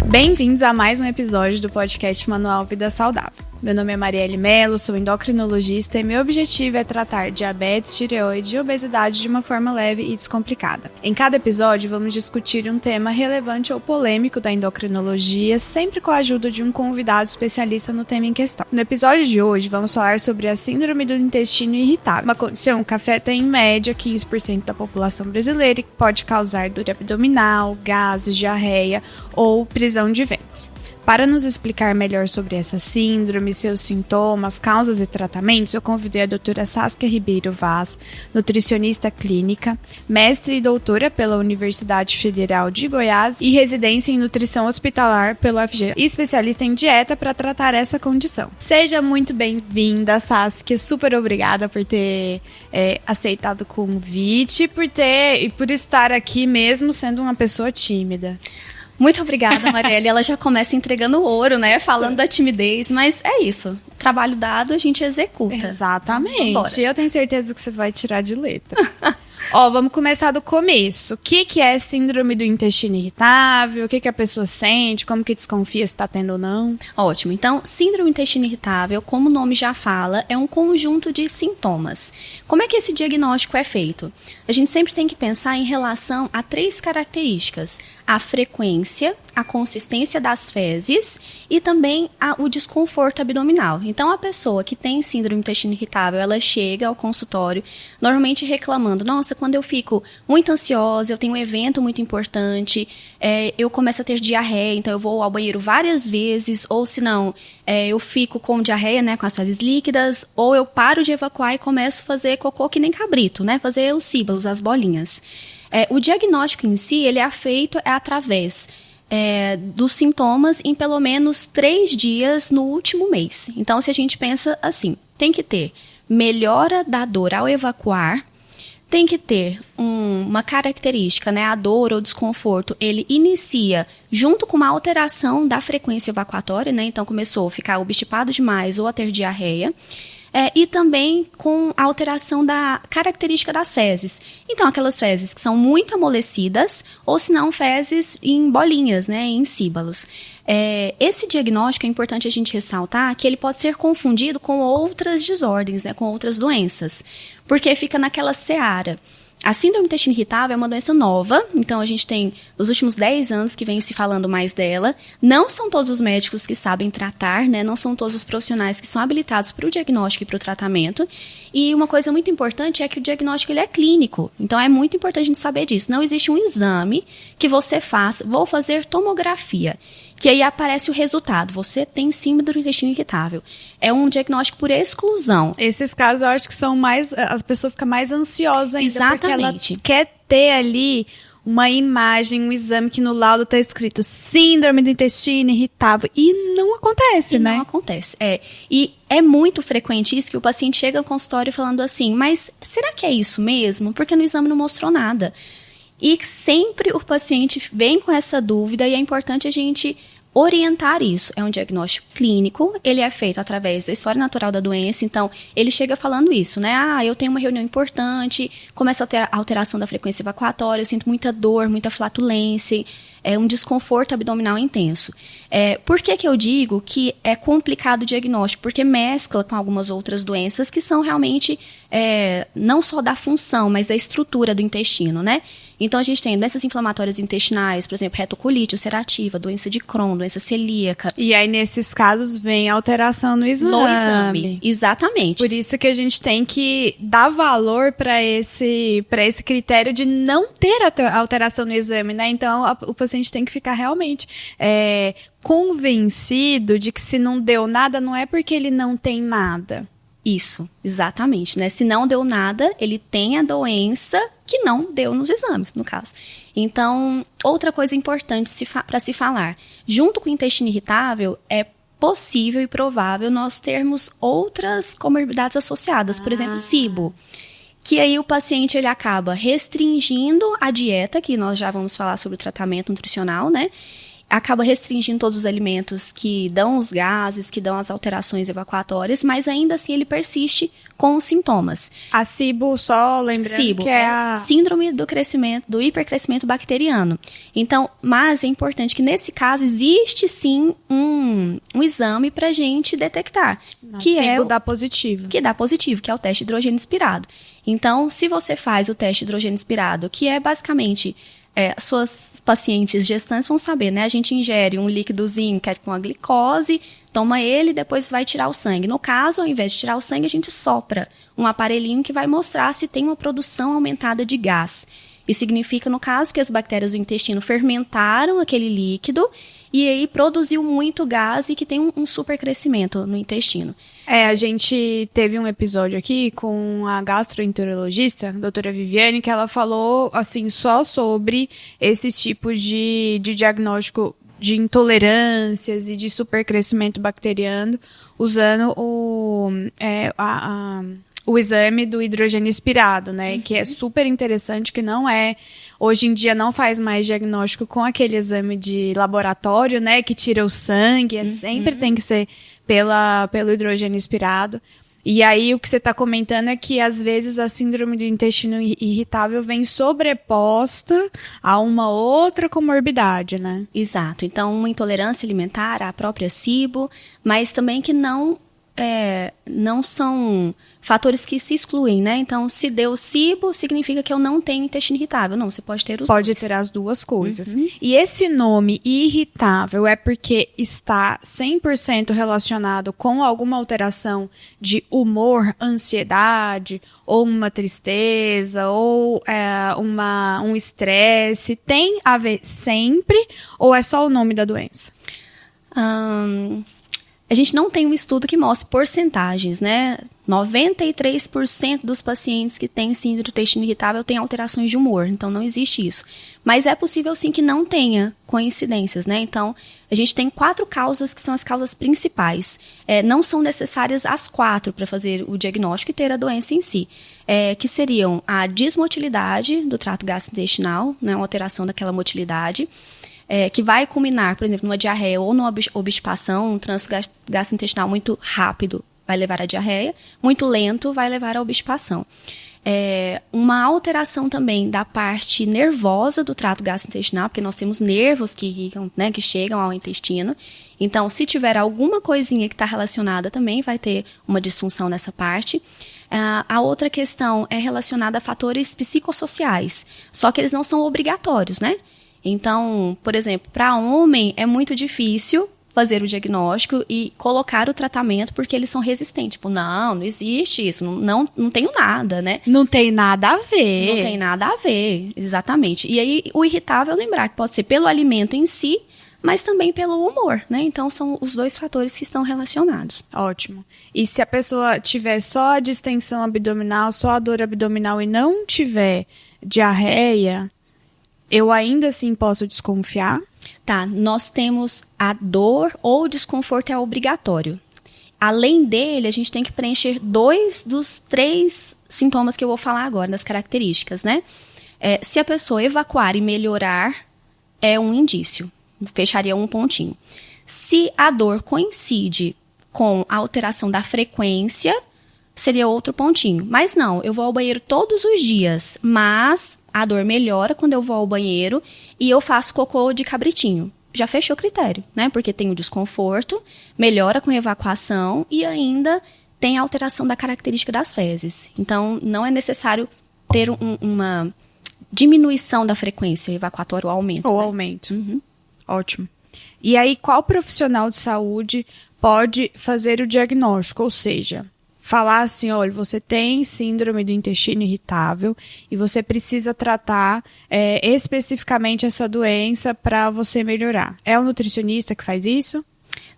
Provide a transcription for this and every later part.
Bem-vindos a mais um episódio do podcast Manual Vida Saudável. Meu nome é Marielle Mello, sou endocrinologista e meu objetivo é tratar diabetes, tireoide e obesidade de uma forma leve e descomplicada. Em cada episódio, vamos discutir um tema relevante ou polêmico da endocrinologia, sempre com a ajuda de um convidado especialista no tema em questão. No episódio de hoje, vamos falar sobre a síndrome do intestino irritável, uma condição que afeta em média 15% da população brasileira e que pode causar dor abdominal, gases, diarreia ou prisão de ventre. Para nos explicar melhor sobre essa síndrome, seus sintomas, causas e tratamentos, eu convidei a doutora Saskia Ribeiro Vaz, nutricionista clínica, mestre e doutora pela Universidade Federal de Goiás e residência em nutrição hospitalar pelo UFG e especialista em dieta para tratar essa condição. Seja muito bem-vinda, Saskia. Super obrigada por ter aceitado o convite e por estar aqui mesmo sendo uma pessoa tímida. Muito obrigada, Marielle. Ela já começa entregando ouro, né? Falando da timidez, mas é isso. Trabalho dado, a gente executa. Exatamente. Eu tenho certeza que você vai tirar de letra. Vamos começar do começo. O que é síndrome do intestino irritável? O que a pessoa sente? Como que desconfia se está tendo ou não? Ótimo. Então, síndrome do intestino irritável, como o nome já fala, é um conjunto de sintomas. Como é que esse diagnóstico é feito? A gente sempre tem que pensar em relação a 3 características: a frequência, a consistência das fezes e também o desconforto abdominal. Então, a pessoa que tem síndrome do intestino irritável, ela chega ao consultório normalmente reclamando: nossa, quando eu fico muito ansiosa, eu tenho um evento muito importante, eu começo a ter diarreia, então eu vou ao banheiro várias vezes, ou se não, eu fico com diarreia, né, com as fezes líquidas, ou eu paro de evacuar e começo a fazer cocô que nem cabrito, né, fazer os síbalos, as bolinhas. O diagnóstico em si, ele é feito através dos sintomas em pelo menos 3 dias no último mês. Então, se a gente pensa assim, tem que ter melhora da dor ao evacuar, tem que ter uma característica, né, a dor ou desconforto, ele inicia junto com uma alteração da frequência evacuatória, né, então começou a ficar obstipado demais ou a ter diarreia, e também com a alteração da característica das fezes. Então, aquelas fezes que são muito amolecidas, ou se não, fezes em bolinhas, né, em síbalos. Esse diagnóstico é importante a gente ressaltar que ele pode ser confundido com outras desordens, né, com outras doenças, porque fica naquela seara. A síndrome do intestino irritável é uma doença nova, então a gente tem nos últimos 10 anos que vem se falando mais dela. Não são todos os médicos que sabem tratar, né? Não são todos os profissionais que são habilitados para o diagnóstico e para o tratamento. E uma coisa muito importante é que o diagnóstico ele é clínico, então é muito importante a gente saber disso. Não existe um exame que você faça, vou fazer tomografia, que aí aparece o resultado. Você tem síndrome do intestino irritável. É um diagnóstico por exclusão. Esses casos eu acho que são mais... A pessoa fica mais ansiosa ainda. Exatamente. Porque ela quer ter ali uma imagem, um exame que no laudo está escrito síndrome do intestino irritável. E não acontece, né? Não acontece, E é muito frequente isso, que o paciente chega no consultório falando assim, mas será que é isso mesmo? Porque no exame não mostrou nada. E sempre o paciente vem com essa dúvida e é importante a gente orientar isso. É um diagnóstico clínico, ele é feito através da história natural da doença, então ele chega falando isso, né? Eu tenho uma reunião importante, começa a ter alteração da frequência evacuatória, eu sinto muita dor, muita flatulência, um desconforto abdominal intenso. Por que eu digo que é complicado o diagnóstico? Porque mescla com algumas outras doenças que são realmente não só da função, mas da estrutura do intestino, né? Então, a gente tem doenças inflamatórias intestinais, por exemplo, retocolite ulcerativa, doença de Crohn, doença celíaca. E aí, nesses casos, vem alteração no exame. No exame, exatamente. Por isso que a gente tem que dar valor para esse critério de não ter alteração no exame, né? Então, o paciente tem que ficar realmente convencido de que se não deu nada, não é porque ele não tem nada. Isso, exatamente, né? Se não deu nada, ele tem a doença que não deu nos exames, no caso. Então, outra coisa importante para se falar, junto com o intestino irritável, é possível e provável nós termos outras comorbidades associadas, por exemplo, SIBO, que aí o paciente ele acaba restringindo a dieta, que nós já vamos falar sobre o tratamento nutricional, né? acaba restringindo todos os alimentos que dão os gases, que dão as alterações evacuatórias, mas ainda assim ele persiste com os sintomas. A SIBO, só lembrando SIBO que é a síndrome do hipercrescimento bacteriano. Então, mas é importante que nesse caso existe sim um exame para a gente detectar. Que SIBO dá positivo. Que dá positivo, que é o teste de hidrogênio inspirado. Então, se você faz o teste de hidrogênio inspirado, que é basicamente... suas pacientes gestantes vão saber, né? A gente ingere um líquidozinho que é com a glicose, toma ele e depois vai tirar o sangue. No caso, ao invés de tirar o sangue, a gente sopra um aparelhinho que vai mostrar se tem uma produção aumentada de gás. Isso significa, no caso, que as bactérias do intestino fermentaram aquele líquido e aí produziu muito gás e que tem um supercrescimento no intestino. A gente teve um episódio aqui com a gastroenterologista, a doutora Viviane, que ela falou, assim, só sobre esses tipos de diagnóstico de intolerâncias e de supercrescimento bacteriano, usando o exame do hidrogênio inspirado, né? Que é super interessante, que não é... Hoje em dia não faz mais diagnóstico com aquele exame de laboratório, né? Que tira o sangue, sempre tem que ser pelo hidrogênio inspirado. E aí o que você está comentando é que às vezes a síndrome do intestino irritável vem sobreposta a uma outra comorbidade, né? Exato. Então, uma intolerância alimentar, a própria SIBO, mas também que não são fatores que se excluem, né? Então, se deu SIBO, significa que eu não tenho intestino irritável. Não, você pode ter os dois. Pode ter as duas coisas. E esse nome irritável é porque está 100% relacionado com alguma alteração de humor, ansiedade, ou uma tristeza, ou um estresse. Tem a ver sempre, ou é só o nome da doença? A gente não tem um estudo que mostre porcentagens, né? 93% dos pacientes que têm síndrome do intestino irritável têm alterações de humor, então não existe isso. Mas é possível sim que não tenha coincidências, né? Então, a gente tem 4 causas que são as causas principais. Não são necessárias as 4 para fazer o diagnóstico e ter a doença em si. Que seriam a dismotilidade do trato gastrointestinal, né? Uma alteração daquela motilidade. Que vai culminar, por exemplo, numa diarreia ou numa obstipação, um trânsito gastrointestinal muito rápido vai levar à diarreia, muito lento vai levar à obstipação. Uma alteração também da parte nervosa do trato gastrointestinal, porque nós temos nervos que irrigam, né, que chegam ao intestino. Então, se tiver alguma coisinha que está relacionada também, vai ter uma disfunção nessa parte. A outra questão é relacionada a fatores psicossociais, só que eles não são obrigatórios, né? Então, por exemplo, para homem é muito difícil fazer o diagnóstico e colocar o tratamento porque eles são resistentes. Tipo, não existe isso, não tenho nada, né? Não tem nada a ver. Não tem nada a ver, exatamente. E aí, o irritável, lembrar que pode ser pelo alimento em si, mas também pelo humor, né? Então, são os 2 fatores que estão relacionados. Ótimo. E se a pessoa tiver só a distensão abdominal, só a dor abdominal e não tiver diarreia... Eu ainda assim posso desconfiar? Tá, nós temos a dor ou desconforto é obrigatório. Além dele, a gente tem que preencher 2 dos 3 sintomas que eu vou falar agora, das características, né? Se a pessoa evacuar e melhorar, é um indício. Fecharia um pontinho. Se a dor coincide com a alteração da frequência, seria outro pontinho. Mas não, eu vou ao banheiro todos os dias, mas a dor melhora quando eu vou ao banheiro e eu faço cocô de cabritinho. Já fechou o critério, né? Porque tem o desconforto, melhora com a evacuação e ainda tem a alteração da característica das fezes. Então, não é necessário ter uma diminuição da frequência evacuatória ou aumento. Ou aumento. Ótimo. E aí, qual profissional de saúde pode fazer o diagnóstico? Ou seja... falar assim, olha, você tem síndrome do intestino irritável e você precisa tratar especificamente essa doença para você melhorar. É o nutricionista que faz isso?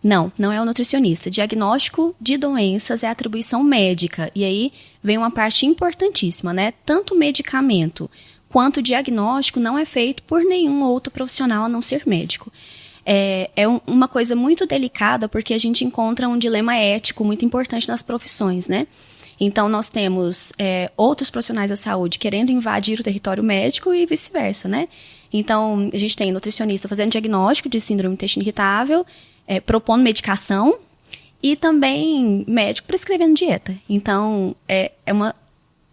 Não é o nutricionista. Diagnóstico de doenças é atribuição médica. E aí vem uma parte importantíssima, né? Tanto medicamento quanto diagnóstico não é feito por nenhum outro profissional a não ser médico. Uma coisa muito delicada porque a gente encontra um dilema ético muito importante nas profissões, né? Então, nós temos outros profissionais da saúde querendo invadir o território médico e vice-versa, né? Então, a gente tem nutricionista fazendo diagnóstico de síndrome do intestino irritável, propondo medicação, e também médico prescrevendo dieta. Então, é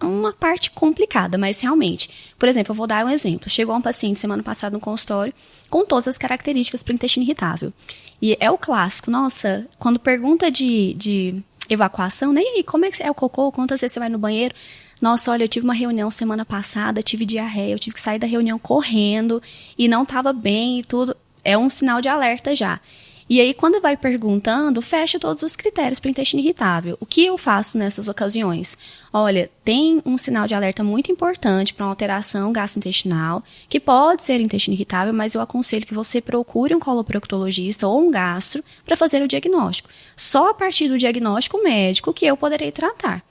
uma parte complicada, mas realmente. Por exemplo, eu vou dar um exemplo. Chegou um paciente semana passada no consultório com todas as características para o intestino irritável. E é o clássico. Nossa, quando pergunta de evacuação, né? E aí, como é que é o cocô? Quantas vezes você vai no banheiro? Nossa, olha, eu tive uma reunião semana passada, tive diarreia, eu tive que sair da reunião correndo e não estava bem e tudo. É um sinal de alerta já. E aí, quando vai perguntando, fecha todos os critérios para o intestino irritável. O que eu faço nessas ocasiões? Olha, tem um sinal de alerta muito importante para uma alteração gastrointestinal, que pode ser intestino irritável, mas eu aconselho que você procure um coloproctologista ou um gastro para fazer o diagnóstico. Só a partir do diagnóstico médico que eu poderei tratar.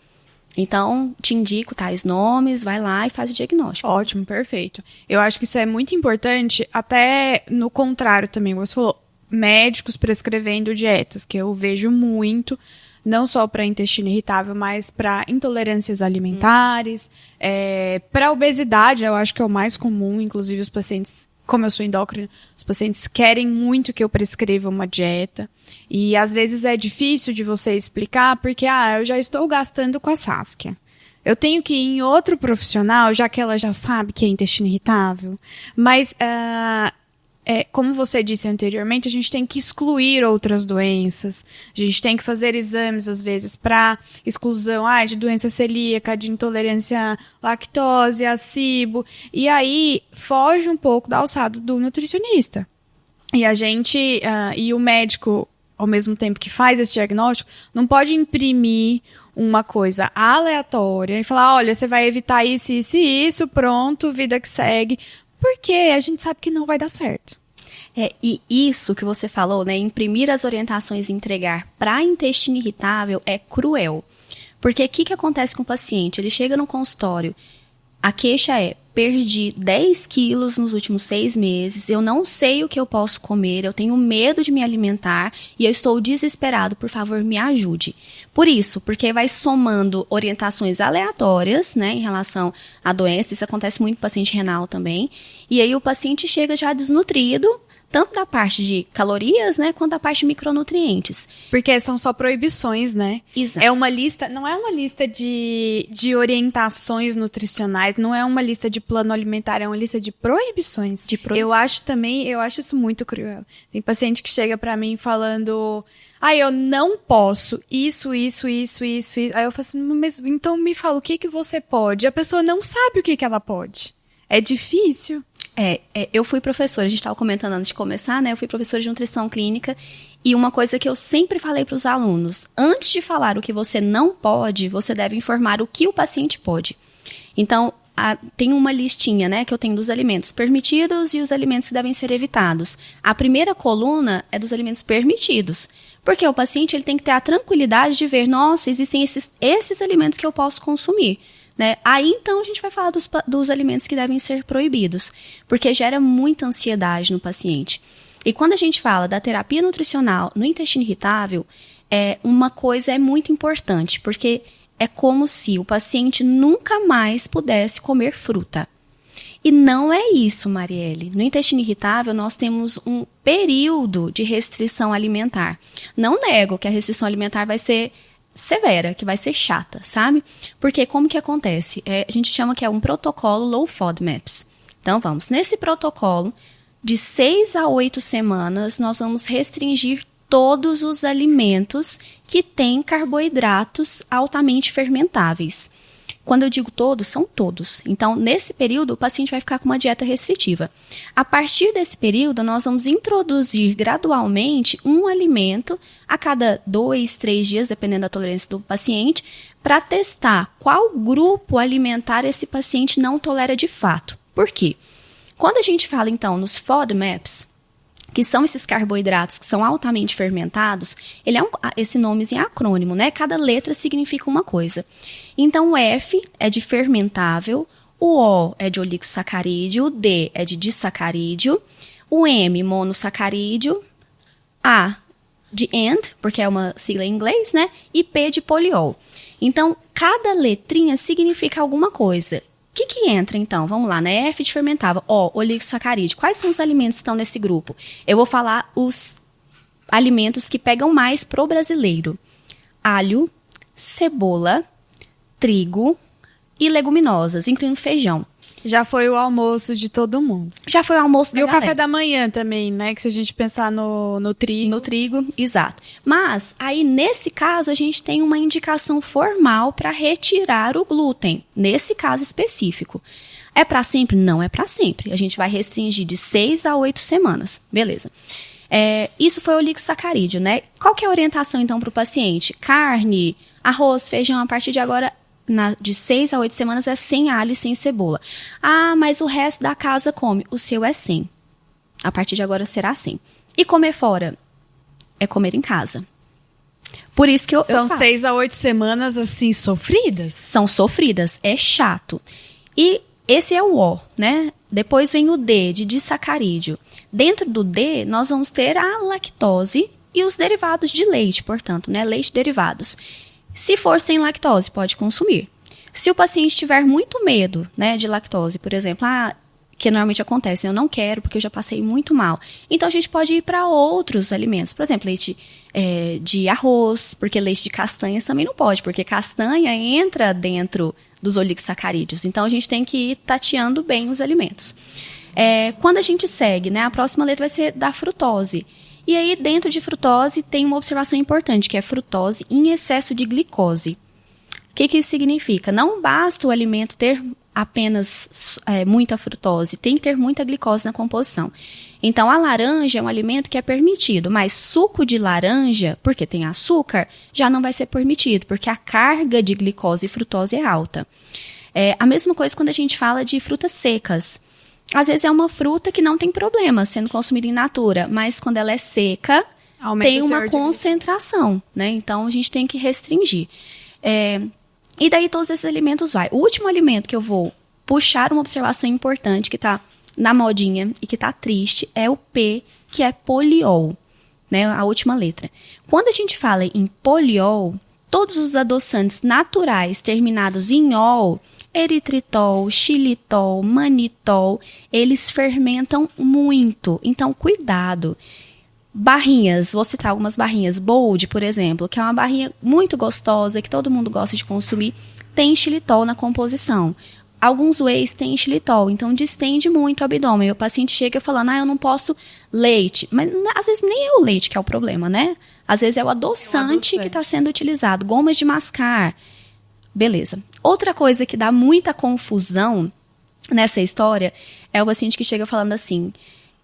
Então, te indico tais nomes, vai lá e faz o diagnóstico. Ótimo, perfeito. Eu acho que isso é muito importante, até no contrário também, você falou, médicos prescrevendo dietas, que eu vejo muito, não só para intestino irritável, mas para intolerâncias alimentares, para obesidade, eu acho que é o mais comum, inclusive os pacientes, como eu sou endócrina, os pacientes querem muito que eu prescreva uma dieta, e às vezes é difícil de você explicar, porque, eu já estou gastando com a Saskia. Eu tenho que ir em outro profissional, já que ela já sabe que é intestino irritável, mas como você disse anteriormente, a gente tem que excluir outras doenças. A gente tem que fazer exames, às vezes, para exclusão de doença celíaca, de intolerância à lactose, a cibo. E aí, foge um pouco da alçada do nutricionista. E a gente, e o médico, ao mesmo tempo que faz esse diagnóstico, não pode imprimir uma coisa aleatória e falar, olha, você vai evitar isso, isso e isso, pronto, vida que segue. Porque a gente sabe que não vai dar certo. E isso que você falou, né, imprimir as orientações e entregar para intestino irritável é cruel. Porque o que acontece com o paciente? Ele chega no consultório, a queixa é, perdi 10 quilos nos últimos 6 meses, eu não sei o que eu posso comer, eu tenho medo de me alimentar e eu estou desesperado, por favor, me ajude. Por isso, porque vai somando orientações aleatórias, né, em relação à doença, isso acontece muito com paciente renal também, e aí o paciente chega já desnutrido, tanto da parte de calorias, né, quanto da parte de micronutrientes. Porque são só proibições, né? Exato. É uma lista, não é uma lista de orientações nutricionais, não é uma lista de plano alimentar, é uma lista de proibições. Eu acho isso muito cruel. Tem paciente que chega pra mim falando, eu não posso isso. Aí eu falo assim, mas então me fala, o que você pode? A pessoa não sabe o que ela pode. É difícil. Eu fui professora, a gente estava comentando antes de começar, né? Eu fui professora de nutrição clínica e uma coisa que eu sempre falei para os alunos, antes de falar o que você não pode, você deve informar o que o paciente pode. Então, tem uma listinha, né, que eu tenho dos alimentos permitidos e os alimentos que devem ser evitados. A primeira coluna é dos alimentos permitidos, porque o paciente ele tem que ter a tranquilidade de ver, nossa, existem esses alimentos que eu posso consumir. Né? Aí, então, a gente vai falar dos alimentos que devem ser proibidos, porque gera muita ansiedade no paciente. E quando a gente fala da terapia nutricional no intestino irritável, uma coisa é muito importante, porque é como se o paciente nunca mais pudesse comer fruta. E não é isso, Marielle. No intestino irritável, nós temos um período de restrição alimentar. Não nego que a restrição alimentar vai ser severa, que vai ser chata, sabe? Porque como que acontece? A gente chama que é um protocolo Low FODMAPs. Então, nesse protocolo, de 6 a 8 semanas, nós vamos restringir todos os alimentos que têm carboidratos altamente fermentáveis. Quando eu digo todos, são todos. Então, nesse período, o paciente vai ficar com uma dieta restritiva. A partir desse período, nós vamos introduzir gradualmente um alimento a cada 2, 3 dias, dependendo da tolerância do paciente, para testar qual grupo alimentar esse paciente não tolera de fato. Por quê? Quando a gente fala, então, nos FODMAPs, que são esses carboidratos que são altamente fermentados, ele é esse nomezinho é acrônimo, né? Cada letra significa uma coisa. Então, o F é de fermentável, o O é de oligosacarídeo, o D é de disacarídeo, o M, monossacarídeo, A, de and, porque é uma sigla em inglês, né? E P de poliol. Então, cada letrinha significa alguma coisa. O que entra, então? Vamos lá, né? F de fermentável. O, oligosacarídeo. Quais são os alimentos que estão nesse grupo? Eu vou falar os alimentos que pegam mais pro brasileiro. Alho, cebola, trigo e leguminosas, incluindo feijão. Já foi o almoço de todo mundo. Já foi o almoço da galera. E o café da manhã também, né? Que se a gente pensar no trigo. No trigo, exato. Mas, aí, nesse caso, a gente tem uma indicação formal para retirar o glúten. Nesse caso específico. É para sempre? Não é para sempre. A gente vai restringir de 6 a 8 semanas. Beleza. Isso foi o oligosacarídeo, né? Qual que é a orientação, então, para o paciente? Carne, arroz, feijão, a partir de agora... de 6 a 8 semanas é sem alho e sem cebola. Ah, mas o resto da casa come. O seu é sem. A partir de agora será assim. E comer fora? É comer em casa. Por isso que eu São 6 a 8 semanas, assim, sofridas? São sofridas. É chato. E esse é o O, né? Depois vem o D, de disacarídeo. Dentro do D, nós vamos ter a lactose e os derivados de leite, portanto, né? Leite derivados. Se for sem lactose, pode consumir. Se o paciente tiver muito medo, né, de lactose, por exemplo, que normalmente acontece, eu não quero porque eu já passei muito mal. Então, a gente pode ir para outros alimentos. Por exemplo, leite de arroz, porque leite de castanhas também não pode, porque castanha entra dentro dos oligosacarídeos. Então, a gente tem que ir tateando bem os alimentos. Quando a gente segue, né, a próxima letra vai ser da frutose. E aí, dentro de frutose, tem uma observação importante, que é frutose em excesso de glicose. O que isso significa? Não basta o alimento ter apenas muita frutose, tem que ter muita glicose na composição. Então, a laranja é um alimento que é permitido, mas suco de laranja, porque tem açúcar, já não vai ser permitido, porque a carga de glicose e frutose é alta. A mesma coisa quando a gente fala de frutas secas. Às vezes é uma fruta que não tem problema sendo consumida in natura, mas quando ela é seca, tem uma concentração, né? Então, a gente tem que restringir. E daí todos esses alimentos vai. O último alimento que eu vou puxar uma observação importante, que está na modinha e que está triste, é o P, que é poliol, né? A última letra. Quando a gente fala em poliol, todos os adoçantes naturais terminados em ol, eritritol, xilitol, manitol, eles fermentam muito. Então, cuidado. Barrinhas, vou citar algumas barrinhas. Bold, por exemplo, que é uma barrinha muito gostosa, que todo mundo gosta de consumir, tem xilitol na composição. Alguns wheys têm xilitol, então distende muito o abdômen. O paciente chega falando, eu não posso leite. Mas às vezes nem é o leite que é o problema, né? Às vezes é o adoçante que está sendo utilizado. Gomas de mascar. Beleza. Outra coisa que dá muita confusão nessa história é o paciente que chega falando assim,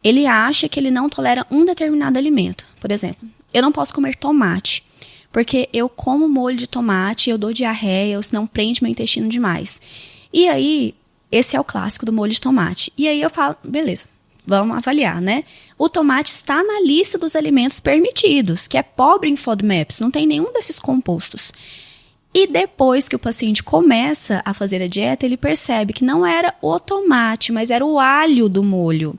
ele acha que ele não tolera um determinado alimento. Por exemplo, eu não posso comer tomate, porque eu como molho de tomate, eu dou diarreia, ou senão prende meu intestino demais. E aí, esse é o clássico do molho de tomate. E aí eu falo, beleza, vamos avaliar, né? O tomate está na lista dos alimentos permitidos, que é pobre em FODMAPs, não tem nenhum desses compostos. E depois que o paciente começa a fazer a dieta, ele percebe que não era o tomate, mas era o alho do molho.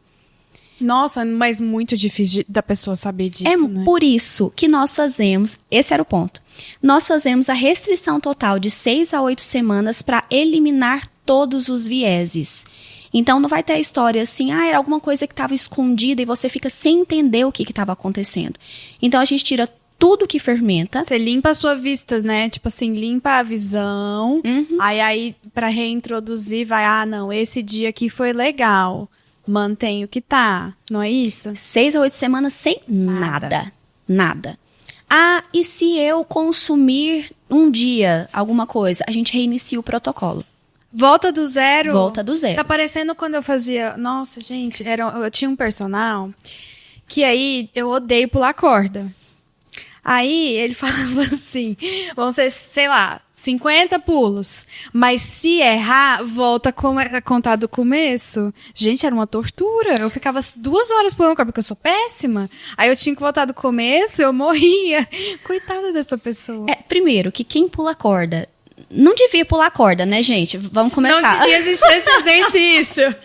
Nossa, mas muito difícil da pessoa saber disso, né? Por isso que nós fazemos, esse era o ponto, nós fazemos a restrição total de 6 a 8 semanas para eliminar todos os vieses. Então, não vai ter a história assim, era alguma coisa que estava escondida e você fica sem entender o que estava acontecendo. Então, a gente tira tudo que fermenta. Você limpa a sua vista, né? Tipo assim, limpa a visão. Uhum. Aí para reintroduzir, vai, não, esse dia aqui foi legal. Mantém o que tá, não é isso? 6 a 8 semanas sem nada. E se eu consumir um dia alguma coisa, a gente reinicia o protocolo. Volta do zero? Volta do zero. Tá parecendo quando eu fazia... Nossa, gente, eu tinha um personal que aí eu odeio pular corda. Aí ele falava assim, vão ser, sei lá, 50 pulos. Mas se errar, volta a contar do começo. Gente, era uma tortura. Eu ficava 2 horas pulando corda, porque eu sou péssima. Aí eu tinha que voltar do começo, eu morria. Coitada dessa pessoa. Primeiro, que quem pula corda Não devia pular corda, né, gente? Vamos começar. Não devia existir esse exercício.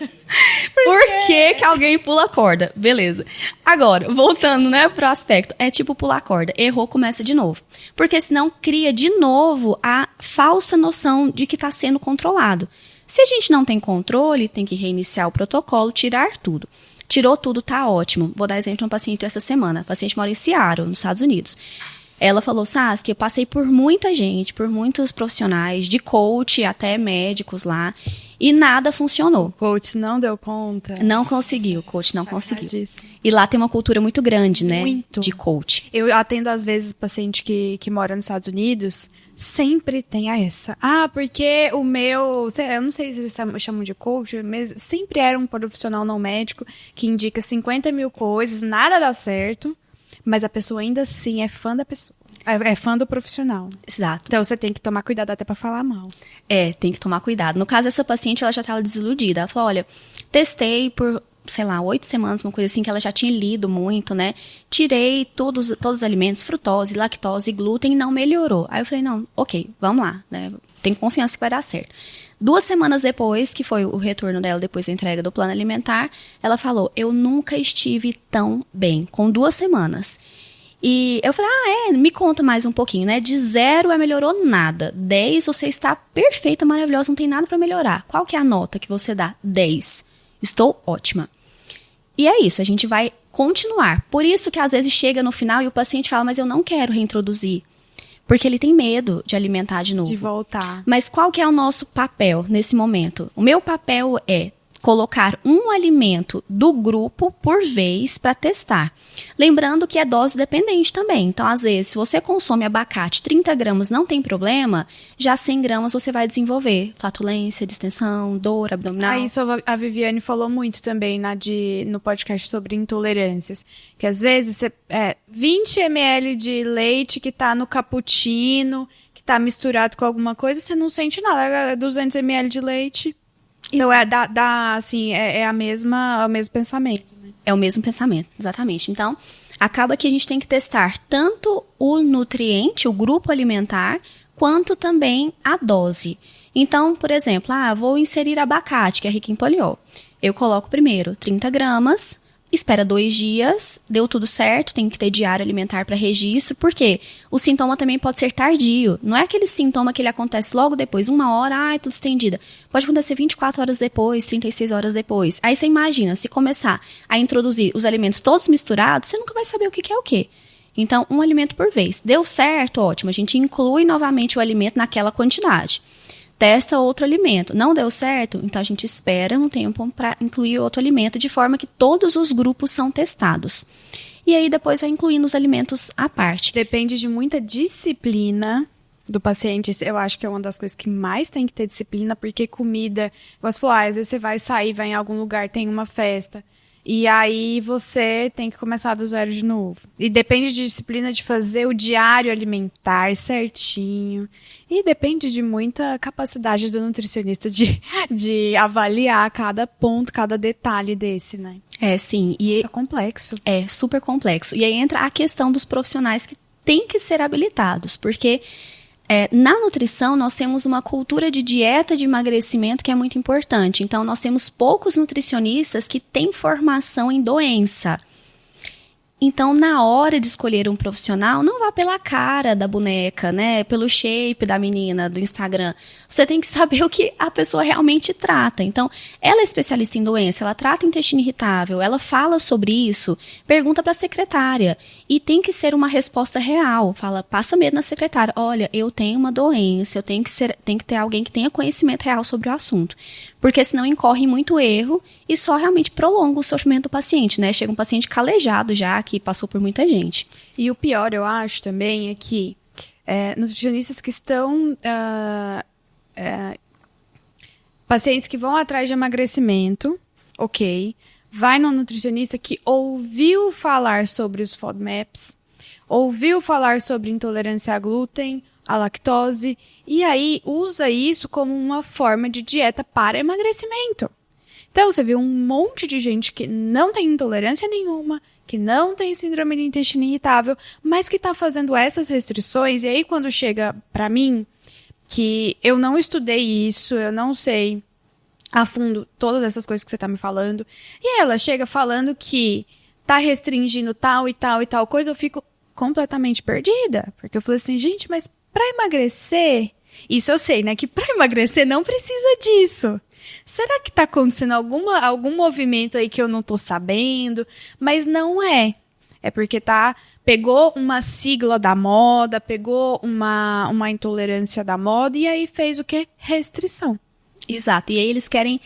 Por que alguém pula corda? Beleza. Agora, voltando, né, pro aspecto. É tipo pular corda. Errou, começa de novo. Porque senão cria de novo a falsa noção de que está sendo controlado. Se a gente não tem controle, tem que reiniciar o protocolo, tirar tudo. Tirou tudo, tá ótimo. Vou dar exemplo de uma paciente essa semana. A paciente mora em Seattle, nos Estados Unidos. Ela falou, Saskia, eu passei por muita gente, por muitos profissionais, de coach até médicos lá, e nada funcionou. O coach não deu conta. Não conseguiu, o coach não conseguiu. E lá tem uma cultura muito grande, né? Muito. De coach. Eu atendo, às vezes, paciente que mora nos Estados Unidos, sempre tem essa. Porque o meu... Eu não sei se eles chamam de coach, mas sempre era um profissional não médico que indica 50 mil coisas, nada dá certo. Mas a pessoa ainda assim é fã da pessoa. É fã do profissional. Exato. Então você tem que tomar cuidado até pra falar mal. Tem que tomar cuidado. No caso, essa paciente, ela já estava desiludida. Ela falou, olha, testei por, 8 semanas, uma coisa assim, que ela já tinha lido muito, né? Tirei todos os alimentos, frutose, lactose, glúten, e não melhorou. Aí eu falei, não, ok, vamos lá, né? Tem confiança que vai dar certo. 2 semanas depois, que foi o retorno dela depois da entrega do plano alimentar, ela falou, eu nunca estive tão bem, com 2 semanas. E eu falei, me conta mais um pouquinho, né? De 0 melhorou nada. 10, você está perfeita, maravilhosa, não tem nada para melhorar. Qual que é a nota que você dá? 10. Estou ótima. E é isso, a gente vai continuar. Por isso que às vezes chega no final e o paciente fala, mas eu não quero reintroduzir. Porque ele tem medo de alimentar de novo. De voltar. Mas qual que é o nosso papel nesse momento? O meu papel é colocar um alimento do grupo por vez para testar. Lembrando que é dose dependente também. Então, às vezes, se você consome abacate 30 gramas, não tem problema, já 100 gramas você vai desenvolver flatulência, distensão, dor abdominal. Isso a Viviane falou muito também no podcast sobre intolerâncias. Que às vezes, 20 ml de leite que tá no cappuccino, que tá misturado com alguma coisa, você não sente nada. 200 ml de leite... Então, assim, é o mesmo pensamento, né? É o mesmo pensamento, exatamente. Então, acaba que a gente tem que testar tanto o nutriente, o grupo alimentar, quanto também a dose. Então, por exemplo, vou inserir abacate, que é rico em poliol. Eu coloco primeiro 30 gramas, espera 2 dias, deu tudo certo, tem que ter diário alimentar para registro, porque o sintoma também pode ser tardio. Não é aquele sintoma que ele acontece logo depois, 1 hora, tudo estendida. Pode acontecer 24 horas depois, 36 horas depois. Aí você imagina, se começar a introduzir os alimentos todos misturados, você nunca vai saber o que é o quê. Então, um alimento por vez. Deu certo, ótimo, a gente inclui novamente o alimento naquela quantidade. Testa outro alimento. Não deu certo? Então, a gente espera um tempo para incluir outro alimento, de forma que todos os grupos são testados. E aí, depois vai incluindo os alimentos à parte. Depende de muita disciplina do paciente. Eu acho que é uma das coisas que mais tem que ter disciplina, porque comida... Você falou, às vezes você vai sair, vai em algum lugar, tem uma festa... E aí você tem que começar do zero de novo. E depende de disciplina de fazer o diário alimentar certinho. E depende de muita capacidade do nutricionista de avaliar cada ponto, cada detalhe desse, né? Sim. Isso é complexo. É super complexo. E aí entra a questão dos profissionais que têm que ser habilitados. Porque... na nutrição, nós temos uma cultura de dieta de emagrecimento que é muito importante. Então, nós temos poucos nutricionistas que têm formação em doença. Então, na hora de escolher um profissional, não vá pela cara da boneca, né? Pelo shape da menina do Instagram. Você tem que saber o que a pessoa realmente trata. Então, ela é especialista em doença, ela trata intestino irritável, ela fala sobre isso, pergunta para a secretária. E tem que ser uma resposta real. Fala, passa medo na secretária. Olha, eu tenho uma doença, tem que ter alguém que tenha conhecimento real sobre o assunto. Porque senão incorre muito erro e só realmente prolonga o sofrimento do paciente, né? Chega um paciente calejado já, que passou por muita gente. E o pior, eu acho, também, é que nutricionistas que estão... pacientes que vão atrás de emagrecimento, ok. Vai no nutricionista que ouviu falar sobre os FODMAPs, ouviu falar sobre intolerância a glúten, a lactose, e aí usa isso como uma forma de dieta para emagrecimento. Então, você vê um monte de gente que não tem intolerância nenhuma, que não tem síndrome do intestino irritável, mas que está fazendo essas restrições, e aí quando chega para mim, que eu não estudei isso, eu não sei a fundo todas essas coisas que você tá me falando. E ela chega falando que tá restringindo tal e tal e tal coisa, eu fico completamente perdida. Porque eu falei assim, gente, mas pra emagrecer, isso eu sei, né? Que pra emagrecer não precisa disso. Será que tá acontecendo algum movimento aí que eu não tô sabendo? Mas não é. É porque pegou uma sigla da moda, pegou uma intolerância da moda e aí fez o quê? Restrição. Exato. E aí eles querem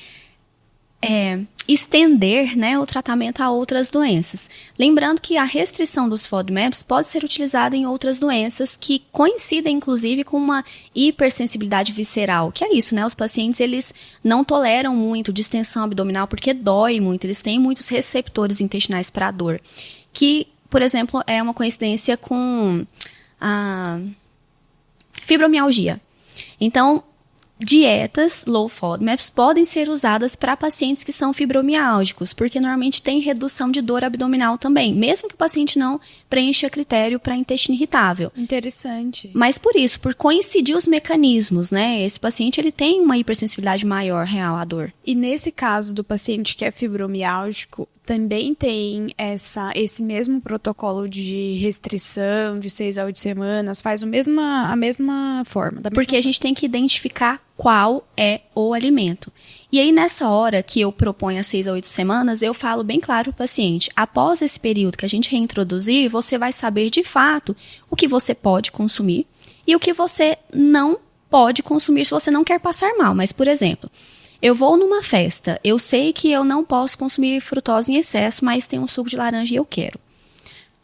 estender, né, o tratamento a outras doenças. Lembrando que a restrição dos FODMAPs pode ser utilizada em outras doenças que coincidem, inclusive, com uma hipersensibilidade visceral, que é isso, né? Os pacientes, eles não toleram muito distensão abdominal porque dói muito, eles têm muitos receptores intestinais para dor, que, por exemplo, é uma coincidência com a fibromialgia. Então, dietas low FODMAPs podem ser usadas para pacientes que são fibromiálgicos, porque normalmente tem redução de dor abdominal também, mesmo que o paciente não preencha critério para intestino irritável. Interessante. Mas por coincidir os mecanismos, né? Esse paciente ele tem uma hipersensibilidade maior real à dor. E nesse caso do paciente que é fibromiálgico, também tem esse mesmo protocolo de restrição de 6 a 8 semanas, faz a mesma forma. Porque a gente tem que identificar qual é o alimento. E aí, nessa hora que eu proponho as 6 a 8 semanas, eu falo bem claro para o paciente, após esse período que a gente reintroduzir, você vai saber de fato o que você pode consumir e o que você não pode consumir se você não quer passar mal. Mas, por exemplo, eu vou numa festa, eu sei que eu não posso consumir frutose em excesso, mas tem um suco de laranja e eu quero.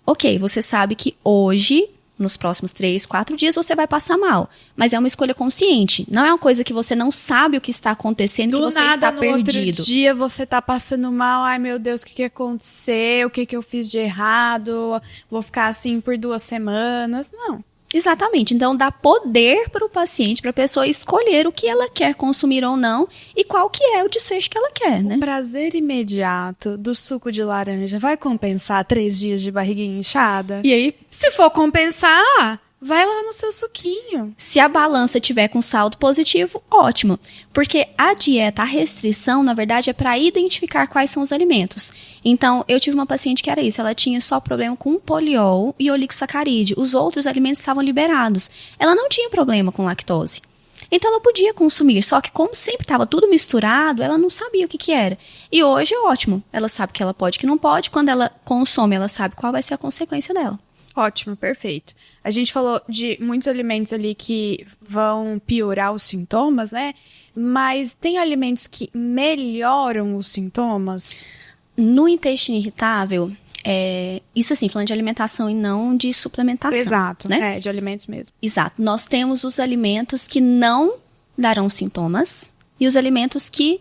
Ok, você sabe que hoje, nos próximos 3, 4 dias, você vai passar mal. Mas é uma escolha consciente. Não é uma coisa que você não sabe o que está acontecendo, que você está perdido. Do nada, no outro dia, você tá passando mal. Ai, meu Deus, o que aconteceu? O que eu fiz de errado? Vou ficar assim por 2 semanas. Não. Exatamente. Então, dá poder para o paciente, para a pessoa escolher o que ela quer consumir ou não e qual que é o desfecho que ela quer, né? O prazer imediato do suco de laranja vai compensar 3 dias de barriguinha inchada? E aí, se for compensar, vai lá no seu suquinho. Se a balança tiver com saldo positivo, ótimo. Porque a dieta, a restrição, na verdade, é para identificar quais são os alimentos. Então, eu tive uma paciente que era isso. Ela tinha só problema com poliol e oligossacarídeo. Os outros alimentos estavam liberados. Ela não tinha problema com lactose. Então, ela podia consumir. Só que, como sempre estava tudo misturado, ela não sabia o que era. E hoje é ótimo. Ela sabe que ela pode e que não pode. Quando ela consome, ela sabe qual vai ser a consequência dela. Ótimo, perfeito. A gente falou de muitos alimentos ali que vão piorar os sintomas, né? Mas tem alimentos que melhoram os sintomas? No intestino irritável, isso assim, falando de alimentação e não de suplementação. Exato, né? De alimentos mesmo. Exato. Nós temos os alimentos que não darão sintomas e os alimentos que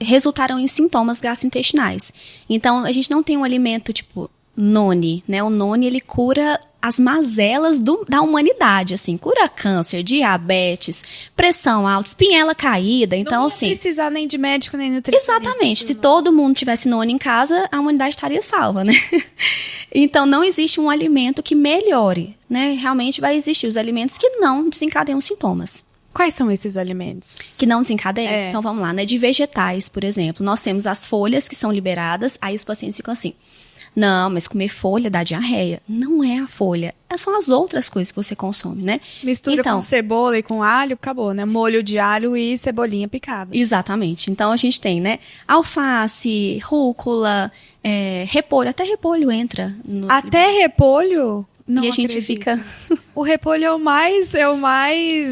resultarão em sintomas gastrointestinais. Então, a gente não tem um alimento tipo noni, né? O noni, ele cura as mazelas da humanidade, assim, cura câncer, diabetes, pressão alta, espinhela caída, então, assim... Não ia precisar nem de médico, nem nutricionista. Exatamente, se todo mundo tivesse noni em casa, a humanidade estaria salva, né? Então, não existe um alimento que melhore, né? Realmente vai existir os alimentos que não desencadeiam sintomas. Quais são esses alimentos? Que não desencadeiam? Então, vamos lá, né? De vegetais, por exemplo, nós temos as folhas que são liberadas, aí os pacientes ficam assim... Não, mas comer folha dá diarreia. Não é a folha. São as outras coisas que você consome, né? Mistura com cebola e com alho, acabou, né? Molho de alho e cebolinha picada. Exatamente. Então, a gente tem, né? Alface, rúcula, repolho. Até repolho entra. Até repolho? Não e a acredito. gente fica... O repolho é o mais...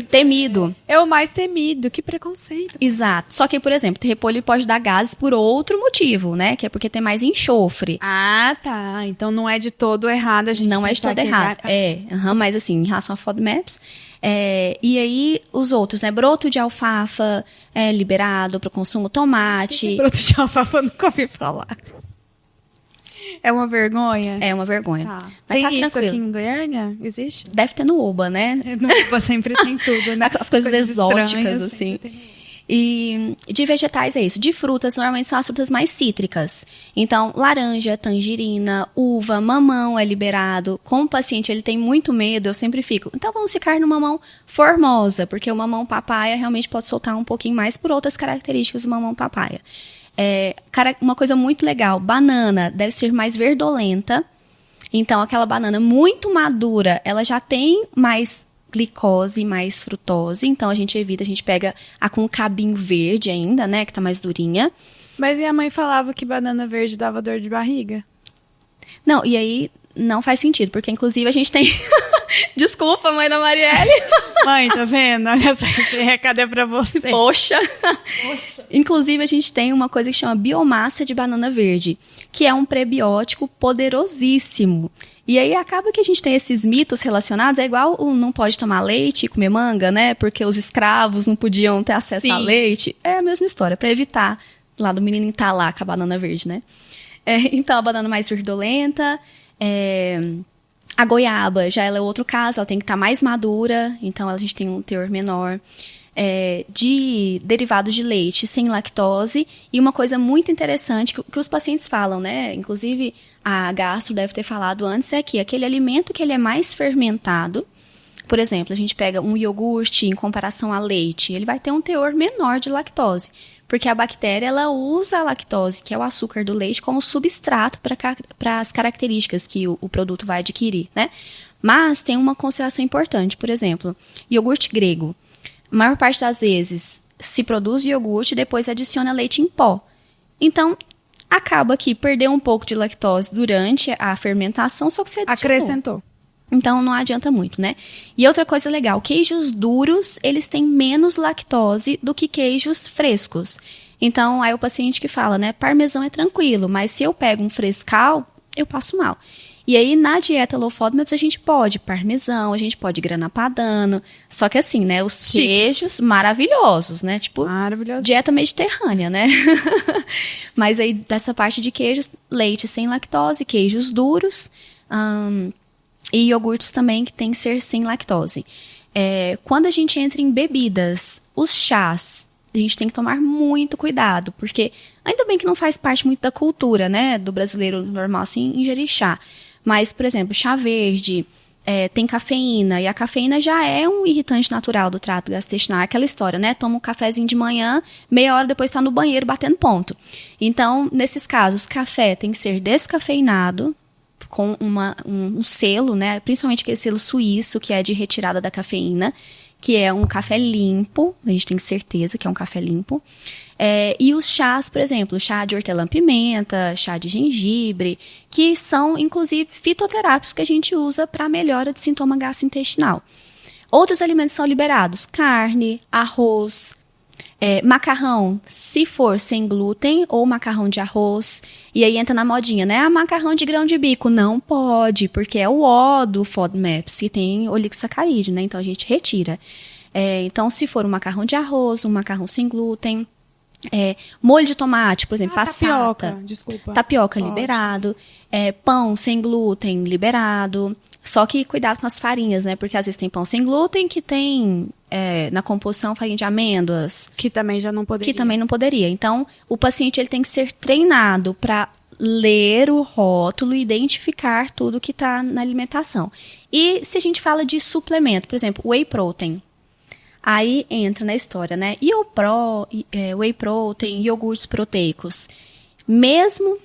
Temido. É o mais temido. Que preconceito. Exato. Só que, por exemplo, o repolho pode dar gases por outro motivo, né? Que é porque tem mais enxofre. Ah, tá. Então não é de todo errado a gente... Não é de todo errado. Mas assim, em relação a FODMAPs... e aí, os outros, né? Broto de alfafa liberado para o consumo, tomate... Broto de alfafa eu nunca ouvi falar. É uma vergonha? É uma vergonha. Tá. Mas tem tá isso tranquilo. aqui em Goiânia? Existe? Deve ter no Uba, né? No Uba sempre tem tudo, né? As coisas exóticas, assim. E de vegetais é isso. De frutas, normalmente são as frutas mais cítricas. Então, laranja, tangerina, uva, mamão é liberado. Como o paciente ele tem muito medo, eu sempre fico, então vamos ficar no mamão formosa, porque o mamão papaya realmente pode soltar um pouquinho mais por outras características do mamão papaya. Uma coisa muito legal, banana deve ser mais verdolenta. Então, aquela banana muito madura, ela já tem mais glicose, mais frutose. Então, a gente evita, a gente pega a com cabinho verde ainda, né? Que tá mais durinha. Mas minha mãe falava que banana verde dava dor de barriga. Não, e aí não faz sentido, porque inclusive a gente tem... Desculpa, mãe da Marielle. Mãe, tá vendo? Olha só, esse recado é pra você. Poxa. Inclusive, a gente tem uma coisa que chama biomassa de banana verde, que é um prebiótico poderosíssimo. E aí acaba que a gente tem esses mitos relacionados, é igual o não pode tomar leite e comer manga, né? Porque os escravos não podiam ter acesso a leite. É a mesma história, pra evitar lá do menino estar lá com a banana verde, né? Então, a banana mais verdolenta, a goiaba já ela é outro caso, ela tem que estar mais madura, então a gente tem um teor menor. De derivados de leite sem lactose. E uma coisa muito interessante que os pacientes falam, né? Inclusive, a gastro deve ter falado antes, é que aquele alimento que ele é mais fermentado, por exemplo, a gente pega um iogurte em comparação a leite, ele vai ter um teor menor de lactose. Porque a bactéria, ela usa a lactose, que é o açúcar do leite, como substrato para as características que o produto vai adquirir, né? Mas tem uma consideração importante, por exemplo, iogurte grego. A maior parte das vezes se produz iogurte e depois adiciona leite em pó. Então, acaba que perdeu um pouco de lactose durante a fermentação, só que você adicionou. Acrescentou. Então, não adianta muito, né? E outra coisa legal, queijos duros, eles têm menos lactose do que queijos frescos. Então, aí o paciente que fala, né? Parmesão é tranquilo, mas se eu pego um frescal, eu passo mal. E aí, na dieta low FODMAPs, a gente pode parmesão, a gente pode grana padano. Só que assim, né? Os queijos maravilhosos, né? Tipo, dieta mediterrânea, né? Mas aí, dessa parte de queijos, leite sem lactose, queijos duros, e iogurtes também que tem que ser sem lactose. Quando a gente entra em bebidas, os chás, a gente tem que tomar muito cuidado, porque ainda bem que não faz parte muito da cultura, né? Do brasileiro normal, assim, ingerir chá. Mas, por exemplo, chá verde tem cafeína, e a cafeína já é um irritante natural do trato gastrointestinal. Aquela história, né? Toma um cafezinho de manhã, meia hora depois está no banheiro batendo ponto. Então, nesses casos, café tem que ser descafeinado, com um selo, né? Principalmente aquele selo suíço, que é de retirada da cafeína, que é um café limpo, a gente tem certeza que é um café limpo. E os chás, por exemplo, chá de hortelã-pimenta, chá de gengibre, que são, inclusive, fitoterápicos que a gente usa para melhora de sintoma gastrointestinal. Outros alimentos são liberados, carne, arroz, macarrão, se for sem glúten, ou macarrão de arroz. E aí entra na modinha, né? Macarrão de grão de bico. Não pode, porque é o O do FODMAPs, que tem oligosacarídeo, né? Então a gente retira. Então, se for um macarrão de arroz, um macarrão sem glúten, molho de tomate, por exemplo, passata. Tapioca, desculpa. Tapioca liberado. Pão sem glúten liberado. Só que cuidado com as farinhas, né? Porque às vezes tem pão sem glúten que tem na composição farinha de amêndoas. Que também já não poderia. Que também não poderia. Então, o paciente ele tem que ser treinado para ler o rótulo e identificar tudo que está na alimentação. E se a gente fala de suplemento, por exemplo, whey protein. Aí entra na história, né? Whey protein, iogurtes proteicos. Mesmo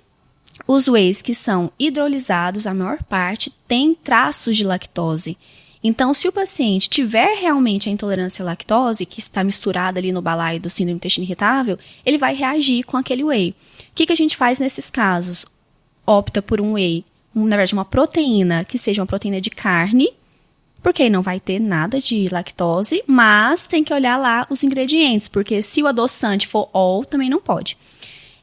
os wheys que são hidrolisados, a maior parte, tem traços de lactose. Então, se o paciente tiver realmente a intolerância à lactose, que está misturada ali no balaio do síndrome do intestino irritável, ele vai reagir com aquele whey. O que a gente faz nesses casos? Opta por um whey, na verdade, uma proteína, que seja uma proteína de carne, porque aí não vai ter nada de lactose, mas tem que olhar lá os ingredientes, porque se o adoçante for all, também não pode.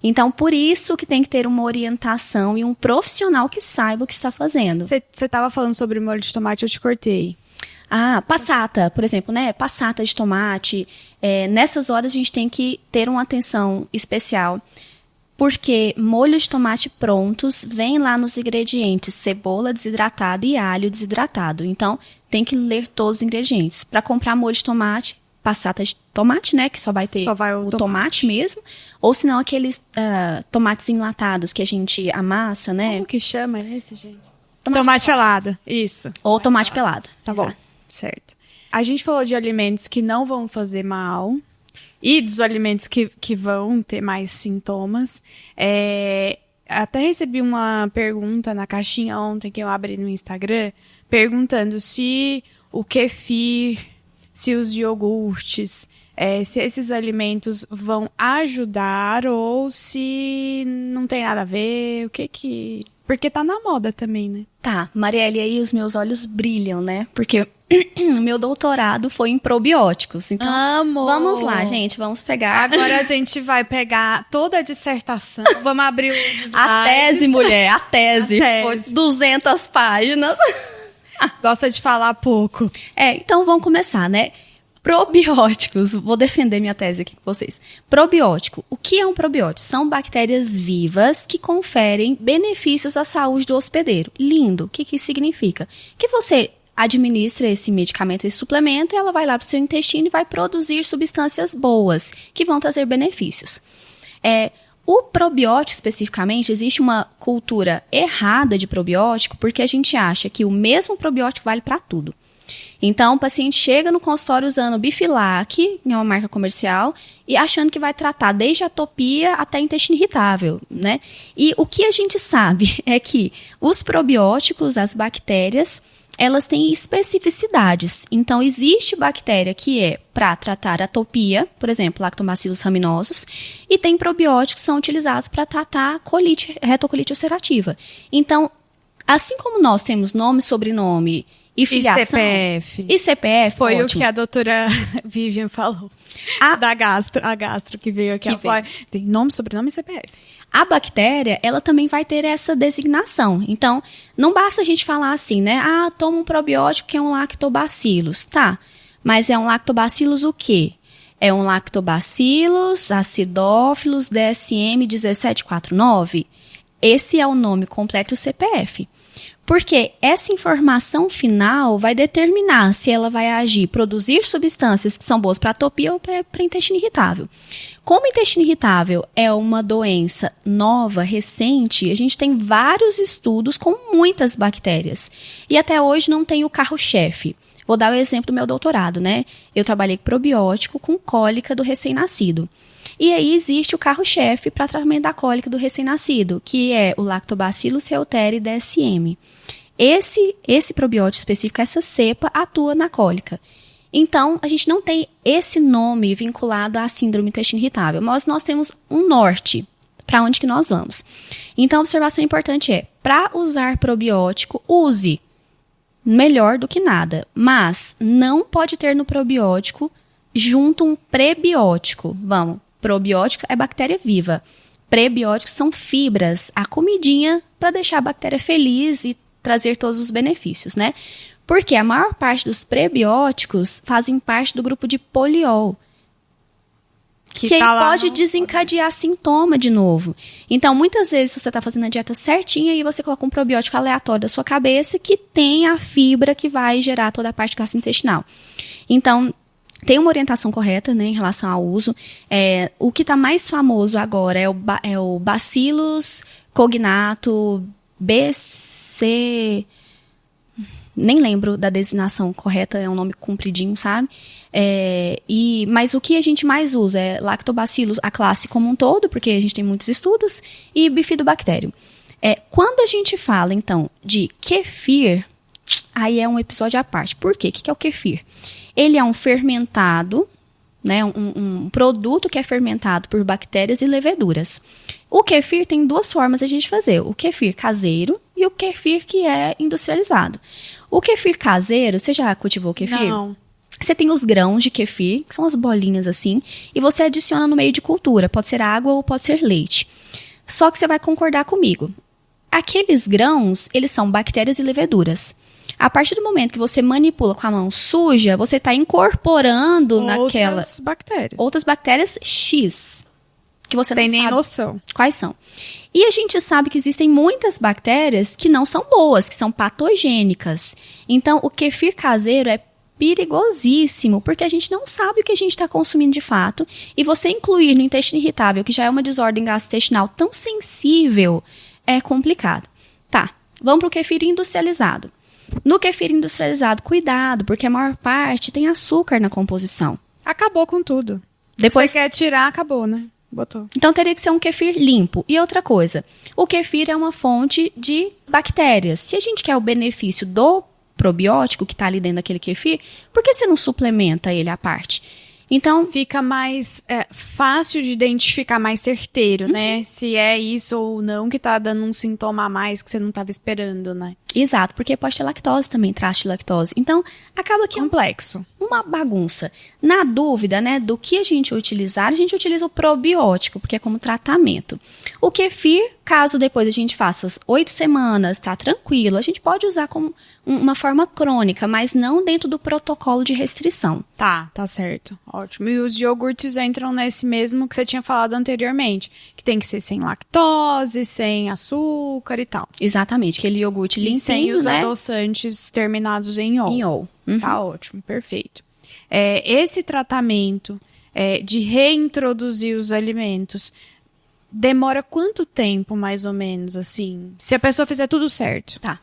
Então, por isso que tem que ter uma orientação e um profissional que saiba o que está fazendo. Você estava falando sobre molho de tomate, eu te cortei. Passata, por exemplo, né? Passata de tomate. Nessas horas a gente tem que ter uma atenção especial, porque molho de tomate prontos vem lá nos ingredientes cebola desidratada e alho desidratado. Então, tem que ler todos os ingredientes. Para comprar molho de tomate, passata de tomate, né? Que só vai ter o tomate mesmo. Ou se não, aqueles tomates enlatados que a gente amassa, né? Como que chama esse, gente? Tomate pelado. Isso. Ou tomate pelado. Tá bom. Certo. A gente falou de alimentos que não vão fazer mal e dos alimentos que vão ter mais sintomas. Até recebi uma pergunta na caixinha ontem que eu abri no Instagram, perguntando se o kefir, se os iogurtes, se esses alimentos vão ajudar ou se não tem nada a ver, Porque tá na moda também, né? Tá, Marielle, aí os meus olhos brilham, né? Porque o meu doutorado foi em probióticos. Então, Amo! Vamos lá, gente, vamos pegar. Agora a gente vai pegar toda a dissertação, vamos abrir os slides. A tese, mulher, a tese. Foi 200 páginas. Gosta de falar pouco. Então vamos começar, né? Probióticos, vou defender minha tese aqui com vocês. Probiótico, o que é um probiótico? São bactérias vivas que conferem benefícios à saúde do hospedeiro. Lindo, o que isso significa? Que você administra esse medicamento, esse suplemento, e ela vai lá para o seu intestino e vai produzir substâncias boas, que vão trazer benefícios. O probiótico, especificamente, existe uma cultura errada de probiótico, porque a gente acha que o mesmo probiótico vale para tudo. Então, o paciente chega no consultório usando Bifilac, que é uma marca comercial, e achando que vai tratar desde atopia até intestino irritável, né? E o que a gente sabe é que os probióticos, as bactérias, elas têm especificidades. Então, existe bactéria que é para tratar atopia, por exemplo, lactobacillus rhamnosus, e tem probióticos que são utilizados para tratar colite, retocolite ulcerativa. Então, assim como nós temos nome, sobrenome e filiação... E CPF, foi ótimo. O que a doutora Vivian falou. Da gastro, a gastro que veio aqui. Tem nome, sobrenome e CPF. A bactéria, ela também vai ter essa designação. Então, não basta a gente falar assim, né? Toma um probiótico que é um lactobacillus. Tá, mas é um lactobacillus o quê? É um lactobacillus acidófilos DSM 1749. Esse é o nome completo do CPF. Porque essa informação final vai determinar se ela vai agir, produzir substâncias que são boas para atopia ou para intestino irritável. Como intestino irritável é uma doença nova, recente, a gente tem vários estudos com muitas bactérias. E até hoje não tem o carro-chefe. Vou dar o exemplo do meu doutorado, né? Eu trabalhei com probiótico com cólica do recém-nascido. E aí existe o carro-chefe para tratamento da cólica do recém-nascido, que é o Lactobacillus reuteri DSM. Esse probiótico específico, essa cepa, atua na cólica. Então, a gente não tem esse nome vinculado à síndrome do intestino irritável, mas nós temos um norte para onde que nós vamos. Então, a observação importante é, para usar probiótico, use melhor do que nada, mas não pode ter no probiótico junto um prebiótico. Probiótico é bactéria viva. Prebióticos são fibras, a comidinha para deixar a bactéria feliz e trazer todos os benefícios, né? Porque a maior parte dos prebióticos fazem parte do grupo de poliol, que aí pode desencadear sintoma de novo. Então, muitas vezes, você está fazendo a dieta certinha e você coloca um probiótico aleatório da sua cabeça que tem a fibra que vai gerar toda a parte gastrointestinal. Então, tem uma orientação correta, né, em relação ao uso. O que está mais famoso agora é o Bacillus cognato BC... Nem lembro da designação correta, é um nome compridinho, sabe? Mas o que a gente mais usa é Lactobacillus, a classe como um todo, porque a gente tem muitos estudos, e Bifidobacterium. Quando a gente fala, então, de kefir, aí é um episódio à parte. Por quê? O que é o kefir? Ele é um fermentado, né, um produto que é fermentado por bactérias e leveduras. O kefir tem duas formas de a gente fazer. O kefir caseiro e o kefir que é industrializado. O kefir caseiro, você já cultivou kefir? Não. Você tem os grãos de kefir, que são as bolinhas assim, e você adiciona no meio de cultura. Pode ser água ou pode ser leite. Só que você vai concordar comigo. Aqueles grãos, eles são bactérias e leveduras. A partir do momento que você manipula com a mão suja, você está incorporando outras bactérias X, que você não tem nem sabe noção quais são. E a gente sabe que existem muitas bactérias que não são boas, que são patogênicas. Então, o kefir caseiro é perigosíssimo, porque a gente não sabe o que a gente está consumindo de fato, e você incluir no intestino irritável, que já é uma desordem gastrointestinal tão sensível, é complicado. Tá, vamos para o kefir industrializado. No kefir industrializado, cuidado, porque a maior parte tem açúcar na composição. Acabou com tudo. Depois você quer tirar, acabou, né? Botou. Então teria que ser um kefir limpo. E outra coisa, o kefir é uma fonte de bactérias. Se a gente quer o benefício do probiótico que está ali dentro daquele kefir, por que você não suplementa ele à parte? Então, fica mais fácil de identificar, mais certeiro, né? Se é isso ou não que tá dando um sintoma a mais que você não estava esperando, né? Exato, porque pode ter lactose também, traço de lactose. Então, acaba que complexo. Uma bagunça. Na dúvida, né, do que a gente utilizar, a gente utiliza o probiótico, porque é como tratamento. O kefir, caso depois a gente faça 8 semanas, tá tranquilo, a gente pode usar como uma forma crônica, mas não dentro do protocolo de restrição. Tá certo. Ótimo. E os iogurtes entram nesse mesmo que você tinha falado anteriormente, que tem que ser sem lactose, sem açúcar e tal. Exatamente, aquele iogurte limpinho, sem os né? adoçantes terminados em ol. Em ol. Uhum. Tá ótimo, perfeito. Esse tratamento de reintroduzir os alimentos demora quanto tempo, mais ou menos, assim? Se a pessoa fizer tudo certo. Tá.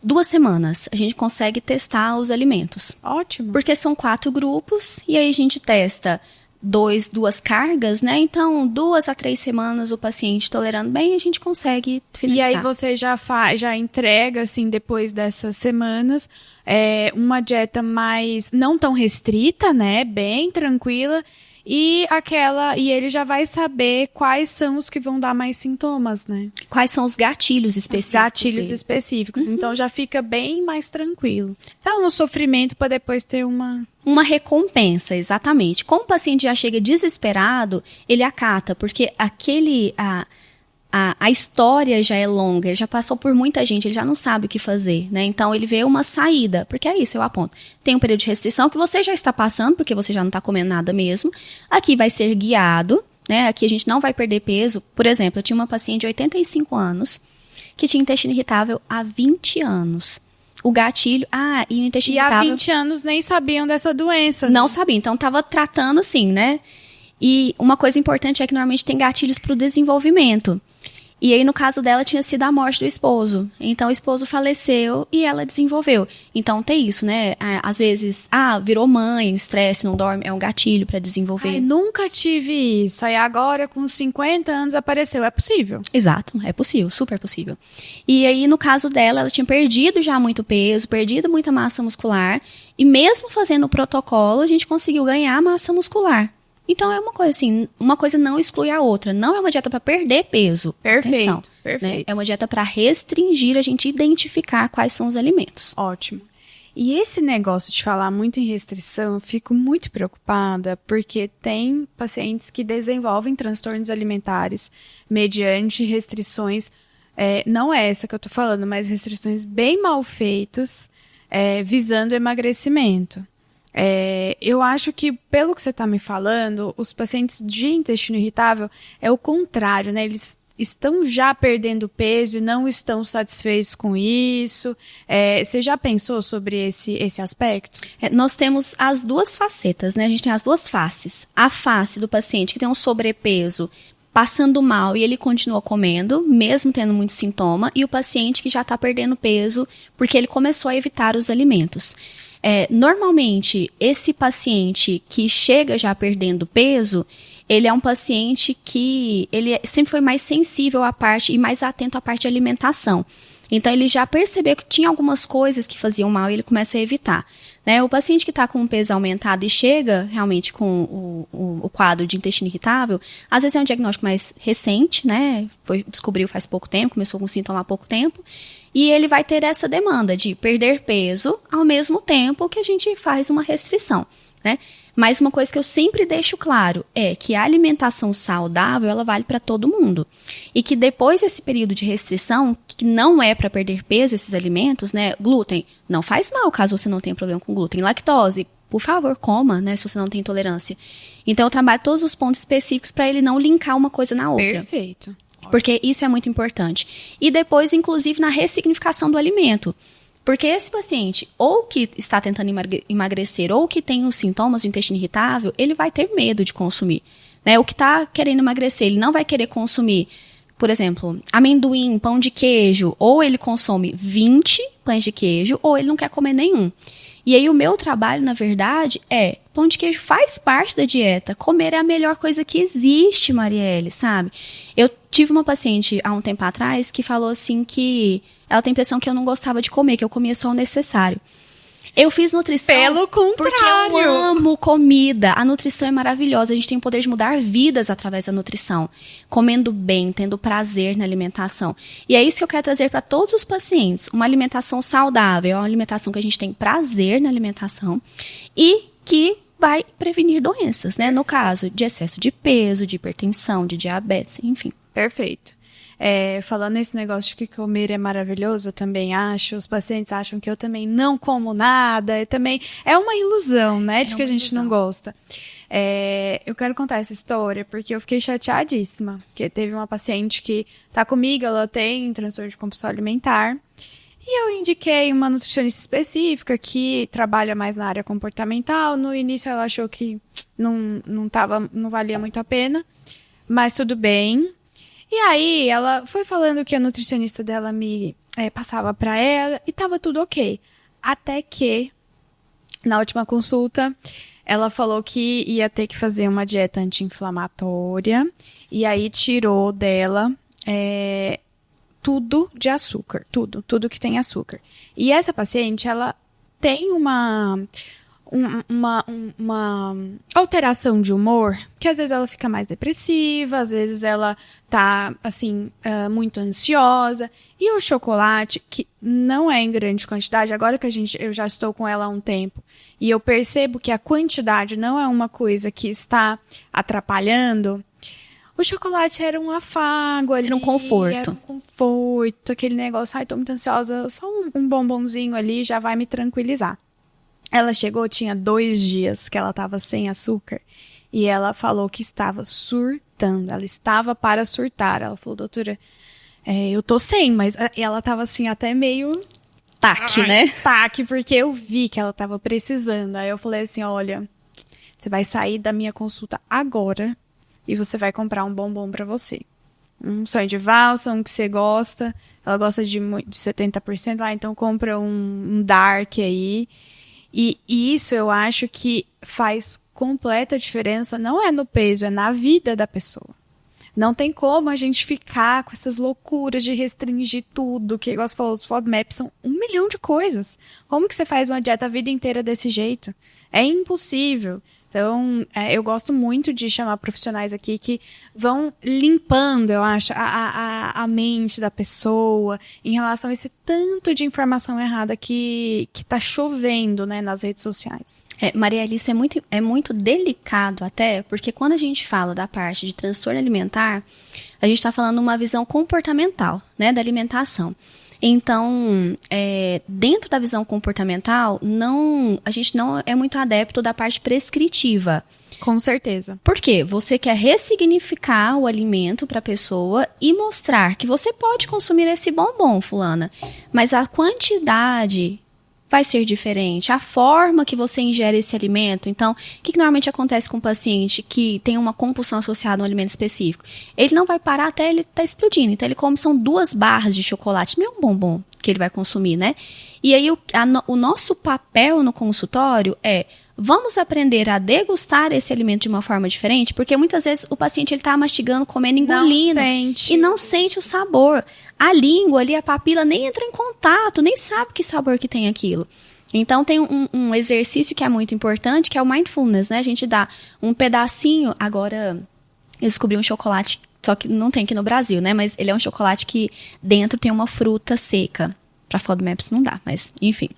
2 semanas a gente consegue testar os alimentos. Ótimo. Porque são 4 grupos e aí a gente testa 2 cargas, né? Então, 2 a 3 semanas o paciente tolerando bem, a gente consegue finalizar. E aí você já entrega, assim, depois dessas semanas, uma dieta mais, não tão restrita, né? Bem tranquila. E ele já vai saber quais são os que vão dar mais sintomas, né? Quais são os gatilhos específicos. Específicos. Uhum. Então já fica bem mais tranquilo. Então, um sofrimento para depois ter uma recompensa, exatamente. Como o paciente já chega desesperado, ele acata, porque a história já é longa, ele já passou por muita gente, ele já não sabe o que fazer, né? Então, ele vê uma saída, porque é isso, eu aponto. Tem um período de restrição que você já está passando, porque você já não está comendo nada mesmo. Aqui vai ser guiado, né? Aqui a gente não vai perder peso. Por exemplo, eu tinha uma paciente de 85 anos, que tinha intestino irritável há 20 anos. O gatilho, e o intestino irritável... E há 20 anos nem sabiam dessa doença. Não sabia, então estava tratando assim, né? E uma coisa importante é que normalmente tem gatilhos para o desenvolvimento. E aí, no caso dela, tinha sido a morte do esposo. Então, o esposo faleceu e ela desenvolveu. Então, tem isso, né? Às vezes, virou mãe, o estresse, não dorme, é um gatilho para desenvolver. Ai, nunca tive isso. Aí agora, com 50 anos, apareceu. É possível? Exato, é possível, super possível. E aí, no caso dela, ela tinha perdido já muito peso, perdido muita massa muscular. E mesmo fazendo o protocolo, a gente conseguiu ganhar massa muscular. Então, é uma coisa assim, uma coisa não exclui a outra. Não é uma dieta para perder peso. Perfeito, atenção, perfeito. Né? É uma dieta para restringir, a gente identificar quais são os alimentos. Ótimo. E esse negócio de falar muito em restrição, eu fico muito preocupada, porque tem pacientes que desenvolvem transtornos alimentares mediante restrições, não é essa que eu tô falando, mas restrições bem mal feitas, visando emagrecimento. Eu acho que, pelo que você está me falando, os pacientes de intestino irritável é o contrário, né? Eles estão já perdendo peso e não estão satisfeitos com isso. Você já pensou sobre esse aspecto? Nós temos as 2 facetas, né? A gente tem as 2 faces. A face do paciente que tem um sobrepeso, passando mal e ele continua comendo, mesmo tendo muito sintoma, e o paciente que já está perdendo peso porque ele começou a evitar os alimentos. Normalmente, esse paciente que chega já perdendo peso, ele é um paciente que ele sempre foi mais sensível à parte e mais atento à parte de alimentação. Então, ele já percebeu que tinha algumas coisas que faziam mal e ele começa a evitar. Né? O paciente que está com o peso aumentado e chega realmente com o quadro de intestino irritável, às vezes é um diagnóstico mais recente, né? Descobriu faz pouco tempo, começou com sintoma há pouco tempo, e ele vai ter essa demanda de perder peso ao mesmo tempo que a gente faz uma restrição, né? Mas uma coisa que eu sempre deixo claro é que a alimentação saudável, ela vale para todo mundo. E que depois desse período de restrição, que não é para perder peso esses alimentos, né? Glúten não faz mal caso você não tenha problema com glúten. Lactose, por favor, coma, né? Se você não tem intolerância. Então, eu trabalho todos os pontos específicos para ele não linkar uma coisa na outra. Perfeito. Porque isso é muito importante. E depois, inclusive, na ressignificação do alimento. Porque esse paciente, ou que está tentando emagrecer, ou que tem os sintomas do intestino irritável, ele vai ter medo de consumir, né? O que está querendo emagrecer, ele não vai querer consumir, por exemplo, amendoim, pão de queijo, ou ele consome 20 pães de queijo, ou ele não quer comer nenhum. E aí o meu trabalho, na verdade, pão de queijo faz parte da dieta. Comer é a melhor coisa que existe, Marielle, sabe? Eu tive uma paciente há um tempo atrás que falou assim que ela tem a impressão que eu não gostava de comer, que eu comia só o necessário. Eu fiz nutrição Pelo contrário. porque eu amo comida. A nutrição é maravilhosa. A gente tem o poder de mudar vidas através da nutrição. Comendo bem, tendo prazer na alimentação. E é isso que eu quero trazer para todos os pacientes. Uma alimentação saudável é uma alimentação que a gente tem prazer na alimentação e que vai prevenir doenças, né? No caso de excesso de peso, de hipertensão, de diabetes, enfim. Perfeito. Falando nesse negócio de que comer é maravilhoso, eu também acho, os pacientes acham que eu também não como nada, e também é uma ilusão, né, de que a gente não gosta. Eu quero contar essa história porque eu fiquei chateadíssima, porque teve uma paciente que tá comigo, ela tem transtorno de compulsão alimentar, e eu indiquei uma nutricionista específica que trabalha mais na área comportamental. No início ela achou que não valia muito a pena, mas tudo bem. E aí, ela foi falando que a nutricionista dela me passava pra ela e tava tudo ok. Até que, na última consulta, ela falou que ia ter que fazer uma dieta anti-inflamatória. E aí, tirou dela tudo de açúcar. Tudo que tem açúcar. E essa paciente, ela tem uma alteração de humor, que às vezes ela fica mais depressiva, às vezes ela tá, assim, muito ansiosa. E o chocolate, que não é em grande quantidade, agora que eu já estou com ela há um tempo, e eu percebo que a quantidade não é uma coisa que está atrapalhando, o chocolate era um afago ali. Era um conforto. Era um conforto, aquele negócio, ai, tô muito ansiosa, só um bombonzinho ali já vai me tranquilizar. Ela chegou, tinha 2 dias que ela estava sem açúcar e ela falou que estava surtando. Ela estava para surtar. Ela falou, doutora, eu tô sem, mas ela estava assim até meio... Taque, né? Taque, porque eu vi que ela estava precisando. Aí eu falei assim, olha, você vai sair da minha consulta agora e você vai comprar um bombom para você. Um sonho de valsa, um que você gosta. Ela gosta de 70% lá, então compra um dark aí. E isso eu acho que faz completa diferença, não é no peso, é na vida da pessoa. Não tem como a gente ficar com essas loucuras de restringir tudo, que igual você falou, os FODMAPs são 1 milhão de coisas. Como que você faz uma dieta a vida inteira desse jeito? É impossível. Então, eu gosto muito de chamar profissionais aqui que vão limpando, eu acho, a mente da pessoa em relação a esse tanto de informação errada que tá chovendo, né, nas redes sociais. Maria Alice, é muito delicado até, porque quando a gente fala da parte de transtorno alimentar, a gente está falando uma visão comportamental, né, da alimentação. Então, dentro da visão comportamental, a gente não é muito adepto da parte prescritiva. Com certeza. Por quê? Você quer ressignificar o alimento para a pessoa e mostrar que você pode consumir esse bombom, fulana, mas a quantidade vai ser diferente, a forma que você ingere esse alimento. Então, o que normalmente acontece com um paciente que tem uma compulsão associada a um alimento específico? Ele não vai parar até ele estar explodindo. Então, ele come, são 2 barras de chocolate, não é um bombom que ele vai consumir, né? E aí, o nosso papel no consultório vamos aprender a degustar esse alimento de uma forma diferente, porque muitas vezes o paciente está mastigando, comendo, engolindo e não sente o sabor. A língua ali, a papila nem entra em contato, nem sabe que sabor que tem aquilo. Então tem um exercício que é muito importante, que é o mindfulness, né? A gente dá um pedacinho, agora eu descobri um chocolate, só que não tem aqui no Brasil, né? Mas ele é um chocolate que dentro tem uma fruta seca. Pra FODMAPs não dá, mas enfim.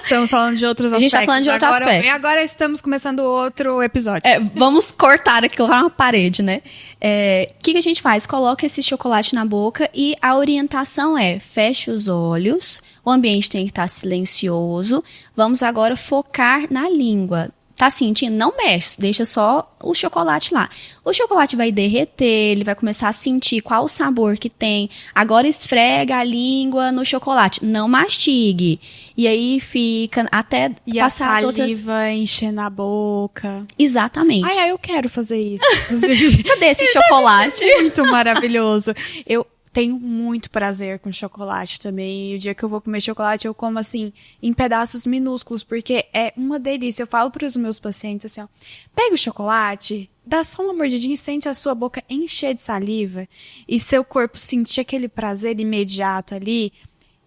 Estamos falando de outros aspectos. A gente tá falando de outro aspecto. E agora estamos começando outro episódio. Vamos cortar aquilo lá na parede, né? O que a gente faz? Coloca esse chocolate na boca e a orientação feche os olhos, o ambiente tem que estar silencioso. Vamos agora focar na língua. Tá sentindo? Não mexe, deixa só o chocolate lá. O chocolate vai derreter, ele vai começar a sentir qual o sabor que tem. Agora esfrega a língua no chocolate, não mastigue. E aí fica até E passar a as outras... saliva encher na boca. Exatamente. Ai, eu quero fazer isso. Inclusive. Cadê esse chocolate? Muito maravilhoso. Eu tenho muito prazer com chocolate também. E o dia que eu vou comer chocolate, eu como assim, em pedaços minúsculos, porque é uma delícia. Eu falo para os meus pacientes assim, ó, pega o chocolate, dá só uma mordidinha e sente a sua boca encher de saliva e seu corpo sentir aquele prazer imediato ali.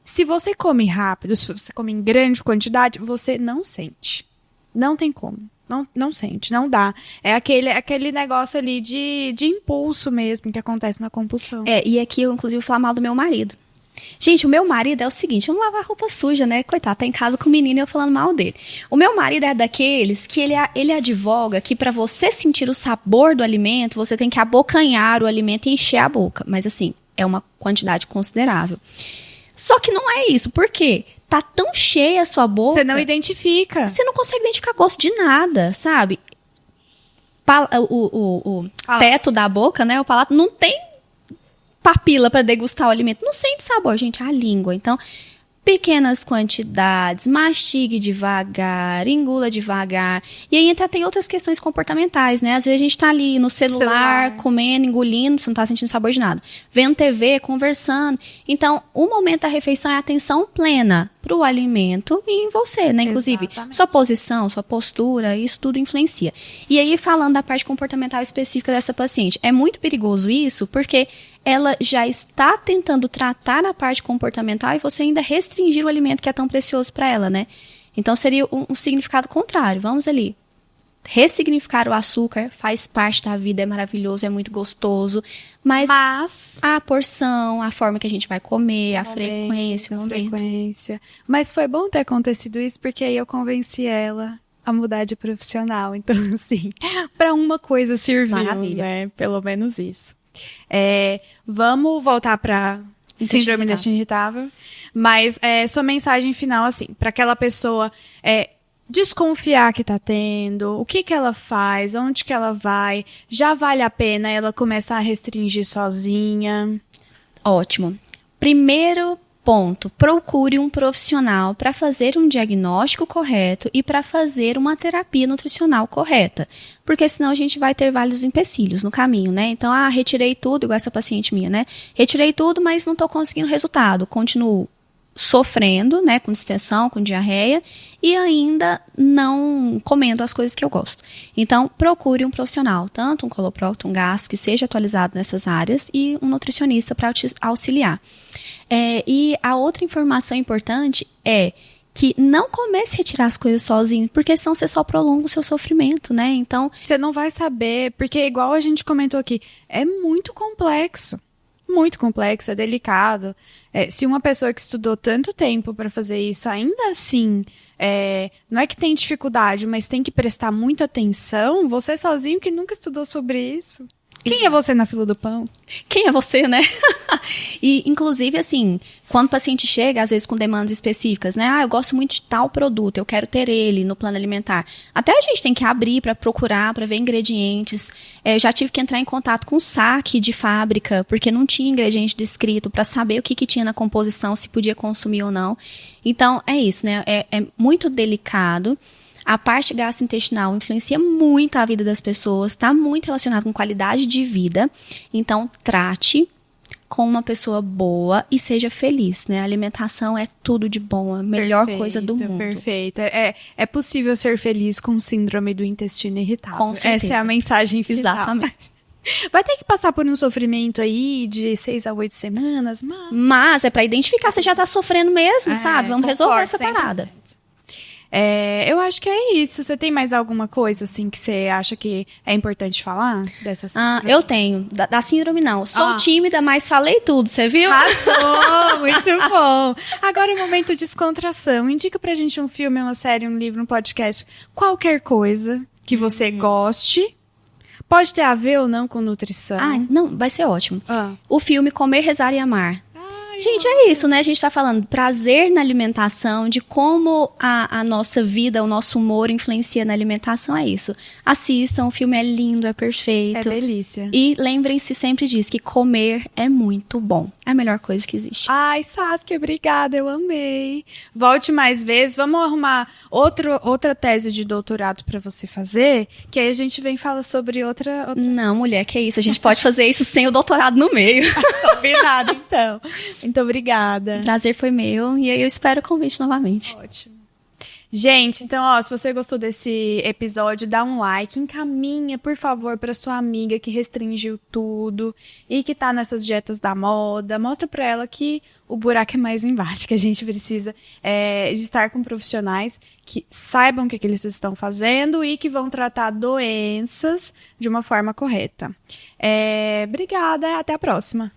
Se você come rápido, se você come em grande quantidade, você não sente. Não tem como. Não sente, não dá. É aquele negócio ali de impulso mesmo que acontece na compulsão. E aqui eu, inclusive, vou falar mal do meu marido. Gente, o meu marido é o seguinte, vamos lavar roupa suja, né? Coitado, tá em casa com o menino e eu falando mal dele. O meu marido é daqueles que ele advoga que pra você sentir o sabor do alimento, você tem que abocanhar o alimento e encher a boca. Mas assim, é uma quantidade considerável. Só que não é isso. Por quê? Tá tão cheia a sua boca... Você não identifica. Você não consegue identificar gosto de nada, sabe? O teto da boca, né? O palato não tem papila para degustar o alimento. Não sente sabor, gente. É a língua. Então, pequenas quantidades, mastigue devagar, engula devagar. E aí tem outras questões comportamentais, né? Às vezes a gente tá ali no celular, comendo, engolindo, você não tá sentindo sabor de nada. Vendo TV, conversando. Então, o momento da refeição é atenção plena pro alimento e em você, né? Inclusive, Exatamente. sua posição, sua postura, isso tudo influencia. E aí, falando da parte comportamental específica dessa paciente, é muito perigoso isso, porque ela já está tentando tratar a parte comportamental e você ainda restringir o alimento que é tão precioso para ela, né? Então, seria um significado contrário. Vamos ali. Ressignificar o açúcar faz parte da vida, é maravilhoso, é muito gostoso, mas a porção, a forma que a gente vai comer, a frequência, o momento. Mas foi bom ter acontecido isso, porque aí eu convenci ela a mudar de profissional. Então, assim, para uma coisa serviu, Maravilha. né? Pelo menos isso. Vamos voltar para síndrome do intestino irritável, mas sua mensagem final, assim, para aquela pessoa desconfiar que tá tendo, o que ela faz, onde que ela vai, já vale a pena ela começar a restringir sozinha? Ótimo. Primeiro ponto, procure um profissional para fazer um diagnóstico correto e para fazer uma terapia nutricional correta, porque senão a gente vai ter vários empecilhos no caminho, né? Então, retirei tudo, igual essa paciente minha, né? Retirei tudo, mas não tô conseguindo resultado, continuo sofrendo, né, com distensão, com diarreia e ainda não comendo as coisas que eu gosto. Então, procure um profissional, tanto um coloprocto, um gastro, que seja atualizado nessas áreas e um nutricionista para te auxiliar. E a outra informação importante é que não comece a retirar as coisas sozinho, porque senão você só prolonga o seu sofrimento, né? Então, você não vai saber, porque igual a gente comentou aqui, é muito complexo. Muito complexo, é delicado. Se uma pessoa que estudou tanto tempo para fazer isso, ainda assim, não é que tem dificuldade, mas tem que prestar muita atenção, você sozinho que nunca estudou sobre isso. Quem é você na fila do pão? Quem é você, né? E, inclusive, assim, quando o paciente chega, às vezes com demandas específicas, né? Eu gosto muito de tal produto, eu quero ter ele no plano alimentar. Até a gente tem que abrir para procurar, para ver ingredientes. Eu já tive que entrar em contato com o saque de fábrica, porque não tinha ingrediente descrito, para saber o que tinha na composição, se podia consumir ou não. Então, é isso, né? É muito delicado. A parte gastrointestinal influencia muito a vida das pessoas, está muito relacionado com qualidade de vida. Então, trate com uma pessoa boa e seja feliz, né? A alimentação é tudo de bom, a melhor coisa do mundo. Perfeito. É possível ser feliz com síndrome do intestino irritável. Com certeza. Essa é a mensagem final. Exatamente. Vai ter que passar por um sofrimento aí de 6 a 8 semanas, mas é para identificar se já tá sofrendo mesmo, sabe? Vamos resolver essa 100%. parada. Eu acho que é isso. Você tem mais alguma coisa, assim, que você acha que é importante falar dessa síndrome? Eu tenho. Da síndrome, não. Sou tímida, mas falei tudo, você viu? Arrasou! Muito bom! Agora é o momento de descontração. Indica pra gente um filme, uma série, um livro, um podcast. Qualquer coisa que você goste. Pode ter a ver ou não com nutrição. Não, vai ser ótimo. O filme Comer, Rezar e Amar. Gente, é isso, né? A gente tá falando prazer na alimentação, de como a nossa vida, o nosso humor influencia na alimentação, é isso. Assistam, o filme é lindo, é perfeito. É delícia. E lembrem-se sempre disso, que comer é muito bom. É a melhor coisa que existe. Ai, Saskia, obrigada, eu amei. Volte mais vezes, vamos arrumar outra tese de doutorado pra você fazer, que aí a gente vem e fala sobre outra... Não, mulher, que é isso. A gente pode fazer isso sem o doutorado no meio. Combinado, então. Muito obrigada. O prazer foi meu e aí eu espero o convite novamente. Ótimo. Gente, então, ó, se você gostou desse episódio, dá um like, encaminha, por favor, para sua amiga que restringiu tudo e que tá nessas dietas da moda. Mostra pra ela que o buraco é mais embaixo, que a gente precisa de estar com profissionais que saibam o que eles estão fazendo e que vão tratar doenças de uma forma correta. Obrigada, até a próxima.